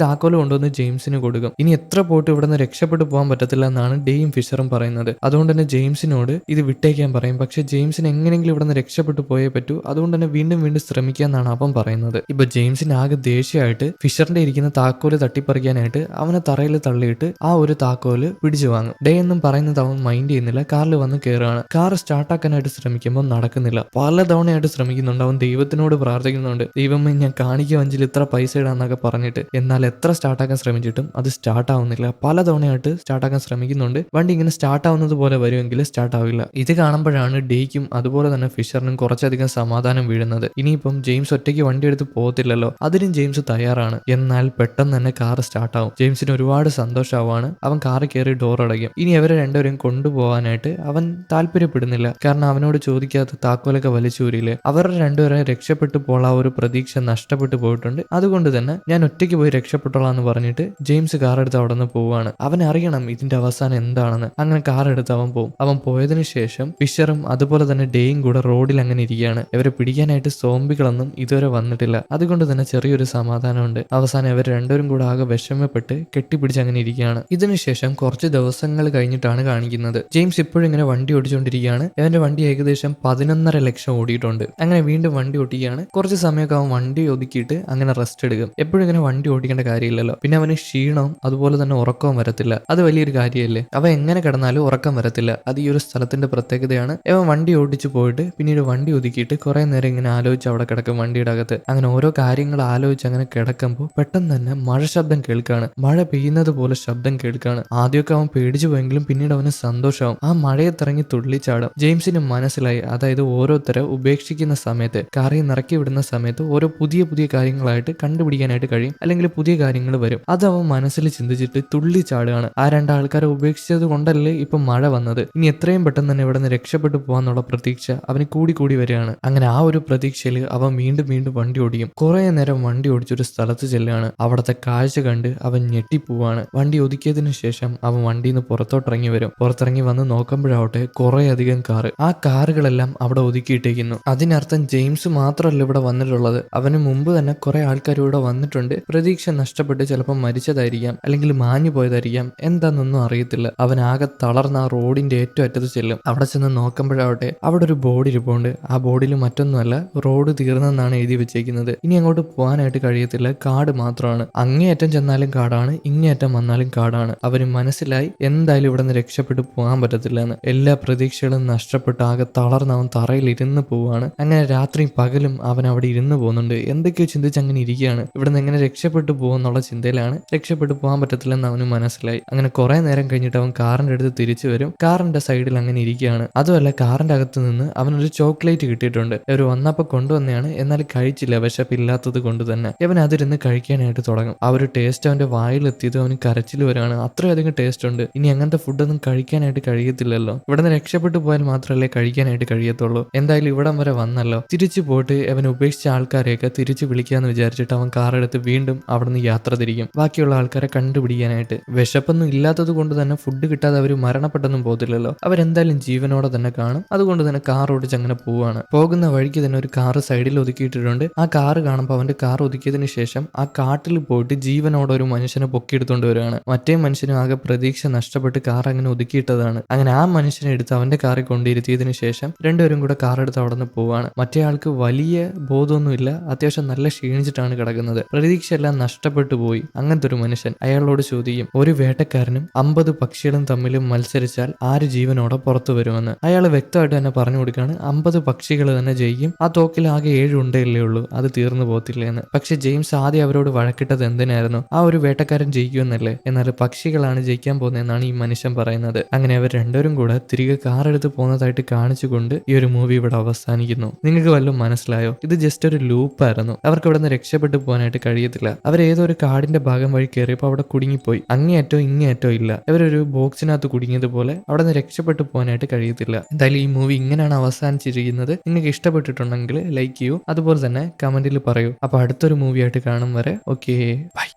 താക്കോല് കൊണ്ടുവന്ന് ജെയിംസിന് കൊടുക്കും. ഇനി എത്ര പോയിട്ട് ഇവിടെ നിന്ന് രക്ഷപ്പെട്ടു പോകാൻ പറ്റത്തില്ല എന്നാണ് ഡേയും ഫിഷറും പറയുന്നത്. അതുകൊണ്ട് തന്നെ ജെയിംസിനോട് ഇത് വിട്ടേക്കാൻ പറയും. പക്ഷെ ജെയിംസിന് എങ്ങനെയെങ്കിലും ഇവിടെ നിന്ന് രക്ഷപ്പെട്ടു പോയേ പറ്റൂ, അതുകൊണ്ട് തന്നെ വീണ്ടും വീണ്ടും ശ്രമിക്കാന്നാണ് അവൻ പറയുന്നത്. ഇപ്പൊ ജെയിംസിന് ആകെ ദേഷ്യമായിട്ട് ഫിഷറിന്റെ ഇരിക്കുന്ന താക്കോല് തട്ടിപ്പറിക്കാനായിട്ട് അവനെ തറയിൽ തള്ളിയിട്ട് ആ ഒരു താക്കോല് പിടിച്ചു വാങ്ങും. ഡേ എന്നും പറയുന്നത് അവൻ മൈൻഡ് ചെയ്യുന്നില്ല. കാറിൽ വന്ന് കയറുകയാണ്. കാർ സ്റ്റാർട്ടാക്കാനായിട്ട് ശ്രമിക്കുമ്പോൾ നടക്കുന്നില്ല. പല തവണയായിട്ട് ശ്രമിക്കുന്നുണ്ട്. അവൻ ദൈവത്തിനോട് പ്രാർത്ഥിക്കുന്നുണ്ട്, ദൈവമേ ഞാൻ കാണിക്കുക വഞ്ചിൽ ഇത്ര പൈസ ഇടാന്നൊക്കെ പറഞ്ഞിട്ട്. എന്നാൽ എത്ര സ്റ്റാർട്ടാക്കാൻ ശ്രമിച്ചിട്ടും അത് സ്റ്റാർട്ട് ആവുന്നില്ല. പല തവണയായിട്ട് സ്റ്റാർട്ടാക്കാൻ ശ്രമിക്കുന്നുണ്ട്. വണ്ടി ഇങ്ങനെ സ്റ്റാർട്ട് ആവുന്നത് പോലെ വരുമെങ്കിൽ സ്റ്റാർട്ട് ആവില്ല. ഇത് കാണുമ്പോഴാണ് ഡേയ്ക്കും അതുപോലെ തന്നെ ഫിഷറിനും കുറച്ചധികം സമാധാനം വീഴുന്നത്. ഇനിയിപ്പം ജെയിംസ് ഒറ്റയ്ക്ക് വണ്ടി എടുത്ത് പോകത്തില്ലല്ലോ, അതിനും ജെയിംസ് തയ്യാറാണ്. എന്നാൽ പെട്ടെന്ന് തന്നെ കാർ സ്റ്റാർട്ട് ആവും. ജെയിംസിന് ഒരുപാട് സന്തോഷമാവാണ്. അവൻ കാറിൽ കയറി ഡോർ അടയ്ക്കും. ഇനി അവരെ രണ്ടുപേരും കൊണ്ടുപോകാനായിട്ട് അവൻ താല്പര്യപ്പെടുന്നില്ല. കാരണം അവനോട് ചോദിക്കാത്ത താക്കോലൊക്കെ വലിച്ചൂരില്ലേ. അവരുടെ രണ്ടുപേരെ രക്ഷപ്പെട്ടു പോകാൻ ആ ഒരു പ്രതീക്ഷ നഷ്ടപ്പെട്ടു പോയിട്ടുണ്ട്. അതുകൊണ്ട് തന്നെ ഞാൻ ഒറ്റയ്ക്ക് പോയി രക്ഷപ്പെട്ടോളാം എന്ന് പറഞ്ഞിട്ട് ജെയിംസ് കാർ എടുത്ത് അവിടെ നിന്ന് പോവുകയാണ്. അവൻ അറിയണം ഇതിന്റെ അവസാനം എന്താണെന്ന്. അങ്ങനെ കാർ എടുത്ത് അവൻ പോകും. അവൻ പോയതിനു ശേഷം ഫിഷറും അതുപോലെ തന്നെ ഡേയും കൂടെ റോഡിൽ അങ്ങനെ ഇരിക്കുകയാണ്. ഇവരെ പിടിക്കാനായിട്ട് സോംബികളൊന്നും ഇതുവരെ വന്നിട്ടില്ല. അതുകൊണ്ട് തന്നെ ചെറിയൊരു സമാധാനമുണ്ട്. അവസാനം ഇവർ രണ്ടുപേരും കൂടെ ആകെ വിഷമപ്പെട്ട് കെട്ടിപ്പിടിച്ച് അങ്ങനെ ഇരിക്കുകയാണ്. ഇതിനുശേഷം കുറച്ച് ദിവസങ്ങൾ കഴിഞ്ഞിട്ടാണ് കാണിക്കുന്നത്. ജെയിംസ് ഇപ്പോഴും ഇങ്ങനെ വണ്ടി ഓടിച്ചുകൊണ്ടിരിക്കുകയാണ്. അവന്റെ വണ്ടി ഏകദേശം 11.5 ലക്ഷം ഓടിയിട്ടുണ്ട്. അങ്ങനെ വീണ്ടും വണ്ടി ഓടിക്കുകയാണ്. കുറച്ച് സമയമൊക്കെ അവൻ വണ്ടി ഒതുക്കിയിട്ട് അങ്ങനെ റെസ്റ്റ് എടുക്കും. എപ്പോഴും ഇങ്ങനെ വണ്ടി ഓടിക്കേണ്ട കാര്യമില്ലല്ലോ. പിന്നെ അവന് ക്ഷീണവും അതുപോലെ തന്നെ ഉറക്കവും വരത്തില്ല. അത് വലിയൊരു കാര്യമല്ലേ. അവൻ എങ്ങനെ കിടന്നാലും ഉറക്കം വരത്തില്ല. അത് ഈ ഒരു സ്ഥലത്തിന്റെ പ്രത്യേകതയാണ്. അവൻ വണ്ടി ഓടിച്ചു പോയിട്ട് പിന്നീട് വണ്ടി ഒതുക്കിയിട്ട് കുറെ നേരം ഇങ്ങനെ ആലോചിച്ച് അവിടെ കിടക്കും വണ്ടിയുടെ അകത്ത്. അങ്ങനെ ഓരോ കാര്യങ്ങൾ ആലോചിച്ച് അങ്ങനെ കിടക്കുമ്പോൾ പെട്ടെന്ന് തന്നെ മഴ ശബ്ദം കേൾക്കാണ്. മഴ പെയ്യുന്നത് പോലെ ശബ്ദം കേൾക്കാണ്. ആദ്യമൊക്കെ അവൻ പേടിച്ചു പോയെങ്കിലും പിന്നീട് അവന് സന്തോഷമാവും. ആ മഴയത്തിറങ്ങി തുള്ളിച്ചാടും. ജെയിംസിന് മനസ്സിലായി, അതായത് ഓരോരുത്തരെ ഉപേക്ഷിക്കുന്ന സമയത്ത്, കാറിൽ നിറക്കി വിടുന്ന സമയത്ത് ഓരോ പുതിയ പുതിയ കാര്യങ്ങളായിട്ട് കണ്ടുപിടിക്കാനായിട്ട് കഴിയും, അല്ലെങ്കിൽ പുതിയ കാര്യങ്ങൾ വരും. അത് അവൻ മനസ്സിൽ ചിന്തിച്ചിട്ട് തുള്ളിച്ചാടുകയാണ്. ആ രണ്ടാൾക്കാരെ ഉപേക്ഷിച്ചത് കൊണ്ടല്ലേ ഇപ്പൊ മഴ വന്നത്. ഇനി എത്രയും പെട്ടെന്ന് തന്നെ ഇവിടെ നിന്ന് രക്ഷപ്പെട്ടു പോകാന്നുള്ള പ്രതീക്ഷ അവന് കൂടി കൂടി വരികയാണ്. അങ്ങനെ ആ ഒരു പ്രതീക്ഷയിൽ അവൻ വീണ്ടും വീണ്ടും വണ്ടി ഓടിക്കും. കുറെ നേരം വണ്ടി ഓടിച്ചൊരു സ്ഥലത്ത് ചെല്ലുകയാണ്. അവിടുത്തെ കാഴ്ച കണ്ട് അവൻ ഞെട്ടിപ്പോവാണ്. വണ്ടി ഒതുക്കിയതിനു ശേഷം അവൻ വണ്ടിയിൽ നിന്ന് പുറത്തോട്ടിറങ്ങി വരും. പുറത്തിറങ്ങി വന്ന് നോക്കുമ്പോഴാവട്ടെ കുറെ അധികം കാറ്. ആ കാറുകളെല്ലാം അവിടെ ഒതുക്കിയിട്ടേക്കുന്നു. അതിനർത്ഥം ജെയിംസ് മാത്രമല്ല ഇവിടെ വന്നിട്ടുള്ളത്. അവന് മുമ്പ് തന്നെ കുറെ ആൾക്കാർ ഇവിടെ വന്നിട്ടുണ്ട്. പ്രതീക്ഷ നഷ്ടപ്പെട്ട് ചിലപ്പോൾ മരിച്ചതായിരിക്കാം, അല്ലെങ്കിൽ മാഞ്ഞു പോയതായിരിക്കാം, എന്താണെന്നൊന്നും അറിയത്തില്ല. അവൻ ആകെ തളർന്ന ആ റോഡിന്റെ ഏറ്റവും അറ്റത്ത് ചെല്ലും. അവിടെ ചെന്ന് നോക്കുമ്പോഴാവട്ടെ അവിടെ ഒരു ബോർഡ് ഇരിപ്പുണ്ട്. ആ ബോർഡിൽ മറ്റൊന്നുമല്ല, റോഡ് തീർന്നെന്നാണ് എഴുതി വെച്ചേക്കുന്നത്. ഇനി അങ്ങോട്ട് പോകാനായിട്ട് കഴിയത്തില്ല, കാട് മാത്രമാണ്. അങ്ങേയറ്റം ചെന്നാലും കാടാണ്, ഇങ്ങേയറ്റം വന്നാലും കാടാണ്. അവന് മനസ്സിലായി എന്തായാലും ഇവിടെ നിന്ന് രക്ഷപ്പെട്ടു പോകാൻ പറ്റത്തില്ല എന്ന്. എല്ലാ പ്രതീക്ഷകളും നഷ്ടപ്പെട്ട് ആകെ തളർന്ന് അവൻ തറയിൽ ഇരുന്ന് പോവാണ്. അങ്ങനെ രാത്രി പകലും അവൻ അവിടെ ഇരുന്ന് പോകുന്നുണ്ട്. എന്തൊക്കെയോ ചിന്തിച്ച് അങ്ങനെ ഇരിക്കുകയാണ്. ഇവിടെ നിന്ന് എങ്ങനെ രക്ഷപ്പെട്ടു പോകുന്നുള്ള ചിന്തയിലാണ്. രക്ഷപ്പെട്ടു പോകാൻ പറ്റത്തില്ലെന്ന് അവന് മനസ്സിലായി. അങ്ങനെ കുറെ നേരം കഴിഞ്ഞിട്ട് അവൻ കാറിന്റെ അടുത്ത് തിരിച്ചു വരും. കാറിന്റെ സൈഡിൽ അങ്ങനെ ഇരിക്കുകയാണ്. അതുമല്ല, കാറിന്റെ അകത്ത് നിന്ന് അവനൊരു ചോക്ലേറ്റ് കിട്ടിയിട്ടുണ്ട്. ഇവർ വന്നപ്പോൾ കൊണ്ടുവന്നെയാണ്, എന്നാൽ കഴിച്ചില്ല, വിശപ്പില്ലാത്തത് കൊണ്ട് തന്നെ. അവൻ അതിരുന്ന് കഴിക്കാനായിട്ട് തുടങ്ങും. ആ ഒരു ടേസ്റ്റ് അവന്റെ വായിലെത്തിയത് അവന് കരച്ചിൽ വരാണ്. അത്രയധികം ടേസ്റ്റ് ഉണ്ട്. ഇനി അങ്ങനത്തെ ഫുഡൊന്നും കഴിക്കാനായിട്ട് കഴിയത്തില്ലല്ലോ. ഇവിടെ നിന്ന് രക്ഷപ്പെട്ടു പോയാൽ മാത്രമല്ലേ കഴിക്കാനായിട്ട് കഴിയത്തുള്ളൂ. എന്തായാലും ഇവിടം വരെ വന്നല്ലോ, തിരിച്ചു പോയിട്ട് അവൻ ഉപേക്ഷിച്ച ആൾക്കാരെയൊക്കെ തിരിച്ചു വിളിക്കാന്ന് വിചാരിച്ചിട്ട് അവൻ കാറെടുത്ത് വീണ്ടും അവിടെ നിന്ന് യാത്ര തിരിക്കും, ബാക്കിയുള്ള ആൾക്കാരെ കണ്ടുപിടിക്കാനായിട്ട്. വിശപ്പൊന്നും ഇല്ലാത്തത് കൊണ്ട് തന്നെ ഫുഡ് കിട്ടാതെ അവർ മരണപ്പെട്ടൊന്നും പോകത്തില്ലല്ലോ. അവരെന്തായാലും ജീവനോടെ തന്നെ കാണും. അതുകൊണ്ട് തന്നെ കാർ ഓടിച്ച് അങ്ങനെ പോവാണ്. പോകുന്ന വഴിക്ക് തന്നെ ഒരു കാറ് സൈഡിൽ ഒതുക്കിയിട്ടിട്ടുണ്ട്. ആ കാറ് കാണുമ്പോൾ അവന്റെ കാർ ഒതുക്കിയതിനു ശേഷം ആ കാട്ടിൽ പോയിട്ട് ജീവനോടെ ഒരു മനുഷ്യനെ പൊക്കിയെടുത്തോണ്ട് വരികയാണ്. മറ്റേ മനുഷ്യനും ആകെ പ്രതീക്ഷ നഷ്ടപ്പെട്ട് കാർ അങ്ങനെ ഒതുക്കിയിട്ടതാണ്. അങ്ങനെ ആ മനുഷ്യനെ എടുത്ത് അവന്റെ കാറിൽ കൊണ്ടിരുത്തിയതിനു ശേഷം രണ്ടുപേരും കൂടെ കാർ എടുത്ത് അവിടെ നിന്ന് പോവാണ്. മറ്റേ ആൾക്ക് വലിയ ബോധമൊന്നുമില്ല, അത്യാവശ്യം നല്ല ക്ഷീണിച്ചിട്ടാണ് കിടക്കുന്നത്. പ്രതീക്ഷയെല്ലാം നഷ്ടപ്പെട്ടു പോയി. അങ്ങനത്തെ ഒരു മനുഷ്യൻ അയാളോട് ചോദിക്കും, ഒരു വേട്ടക്കാരനും 50 പക്ഷികളും തമ്മിൽ മത്സരിച്ചാൽ ആര് ജീവനോടെ പുറത്തു വരുമെന്ന്. അയാൾ വ്യക്തമായിട്ട് തന്നെ പറഞ്ഞു കൊടുക്കുകയാണ്, 50 പക്ഷികൾ തന്നെ ജയിക്കും. ആ തോക്കിൽ ആകെ 7 ഉണ്ടല്ലേ ഉള്ളൂ, അത് തീർന്നു പോകത്തില്ല എന്ന്. പക്ഷെ ജെയിംസ് ആദ്യം അവരോട് വഴക്കിട്ടത് എന്തിനായിരുന്നു? ആ ഒരു വേട്ടക്കാരൻ ജയിക്കുമെന്നല്ലേ. എന്നാൽ പക്ഷികളാണ് ജയിക്കാൻ പോകുന്നതെന്നാണ് ഈ മനുഷ്യൻ പറയുന്നത്. അങ്ങനെ അവർ രണ്ടുപേരും കൂടെ തിരികെ കാർ എടുത്ത് പോകുന്നതായിട്ട് കാണിച്ചുകൊണ്ട് ഈ ഒരു മൂവി ഇവിടെ അവസാനിക്കുന്നു. നിങ്ങൾക്ക് വല്ലതും മനസ്സിലായോ? ഇത് ജസ്റ്റ് ഒരു ലൂപ്പായിരുന്നു. അവർക്ക് ഇവിടെ നിന്ന് രക്ഷപ്പെട്ടു പോകാനായിട്ട് കഴിയത്തില്ല. അവർ ഏതോ ഒരു കാടിന്റെ ഭാഗം വഴി കയറിയപ്പോൾ അവിടെ കുടുങ്ങിപ്പോയി. അങ്ങേയറ്റോ ഇങ്ങേയറ്റോ ഇല്ല. ഇവരൊരു ബോക്സിനകത്ത് കുടുങ്ങിയതുപോലെ അവിടെ നിന്ന് രക്ഷപ്പെട്ടു പോകാനായിട്ട് കഴിയത്തില്ല. എന്തായാലും ഈ മൂവി ഇങ്ങനെയാണ് അവസാനിച്ചിരിക്കുന്നത്. നിങ്ങൾക്ക് ഇഷ്ടപ്പെട്ടിട്ടുണ്ടെങ്കിൽ ലൈക്ക് ചെയ്യൂ. അതുപോലെ തന്നെ കമന്റിൽ പറയൂ പറയൂ. അപ്പോൾ അടുത്തൊരു മൂവി ആയിട്ട് കാണും വരെ ഓക്കെ ബൈ.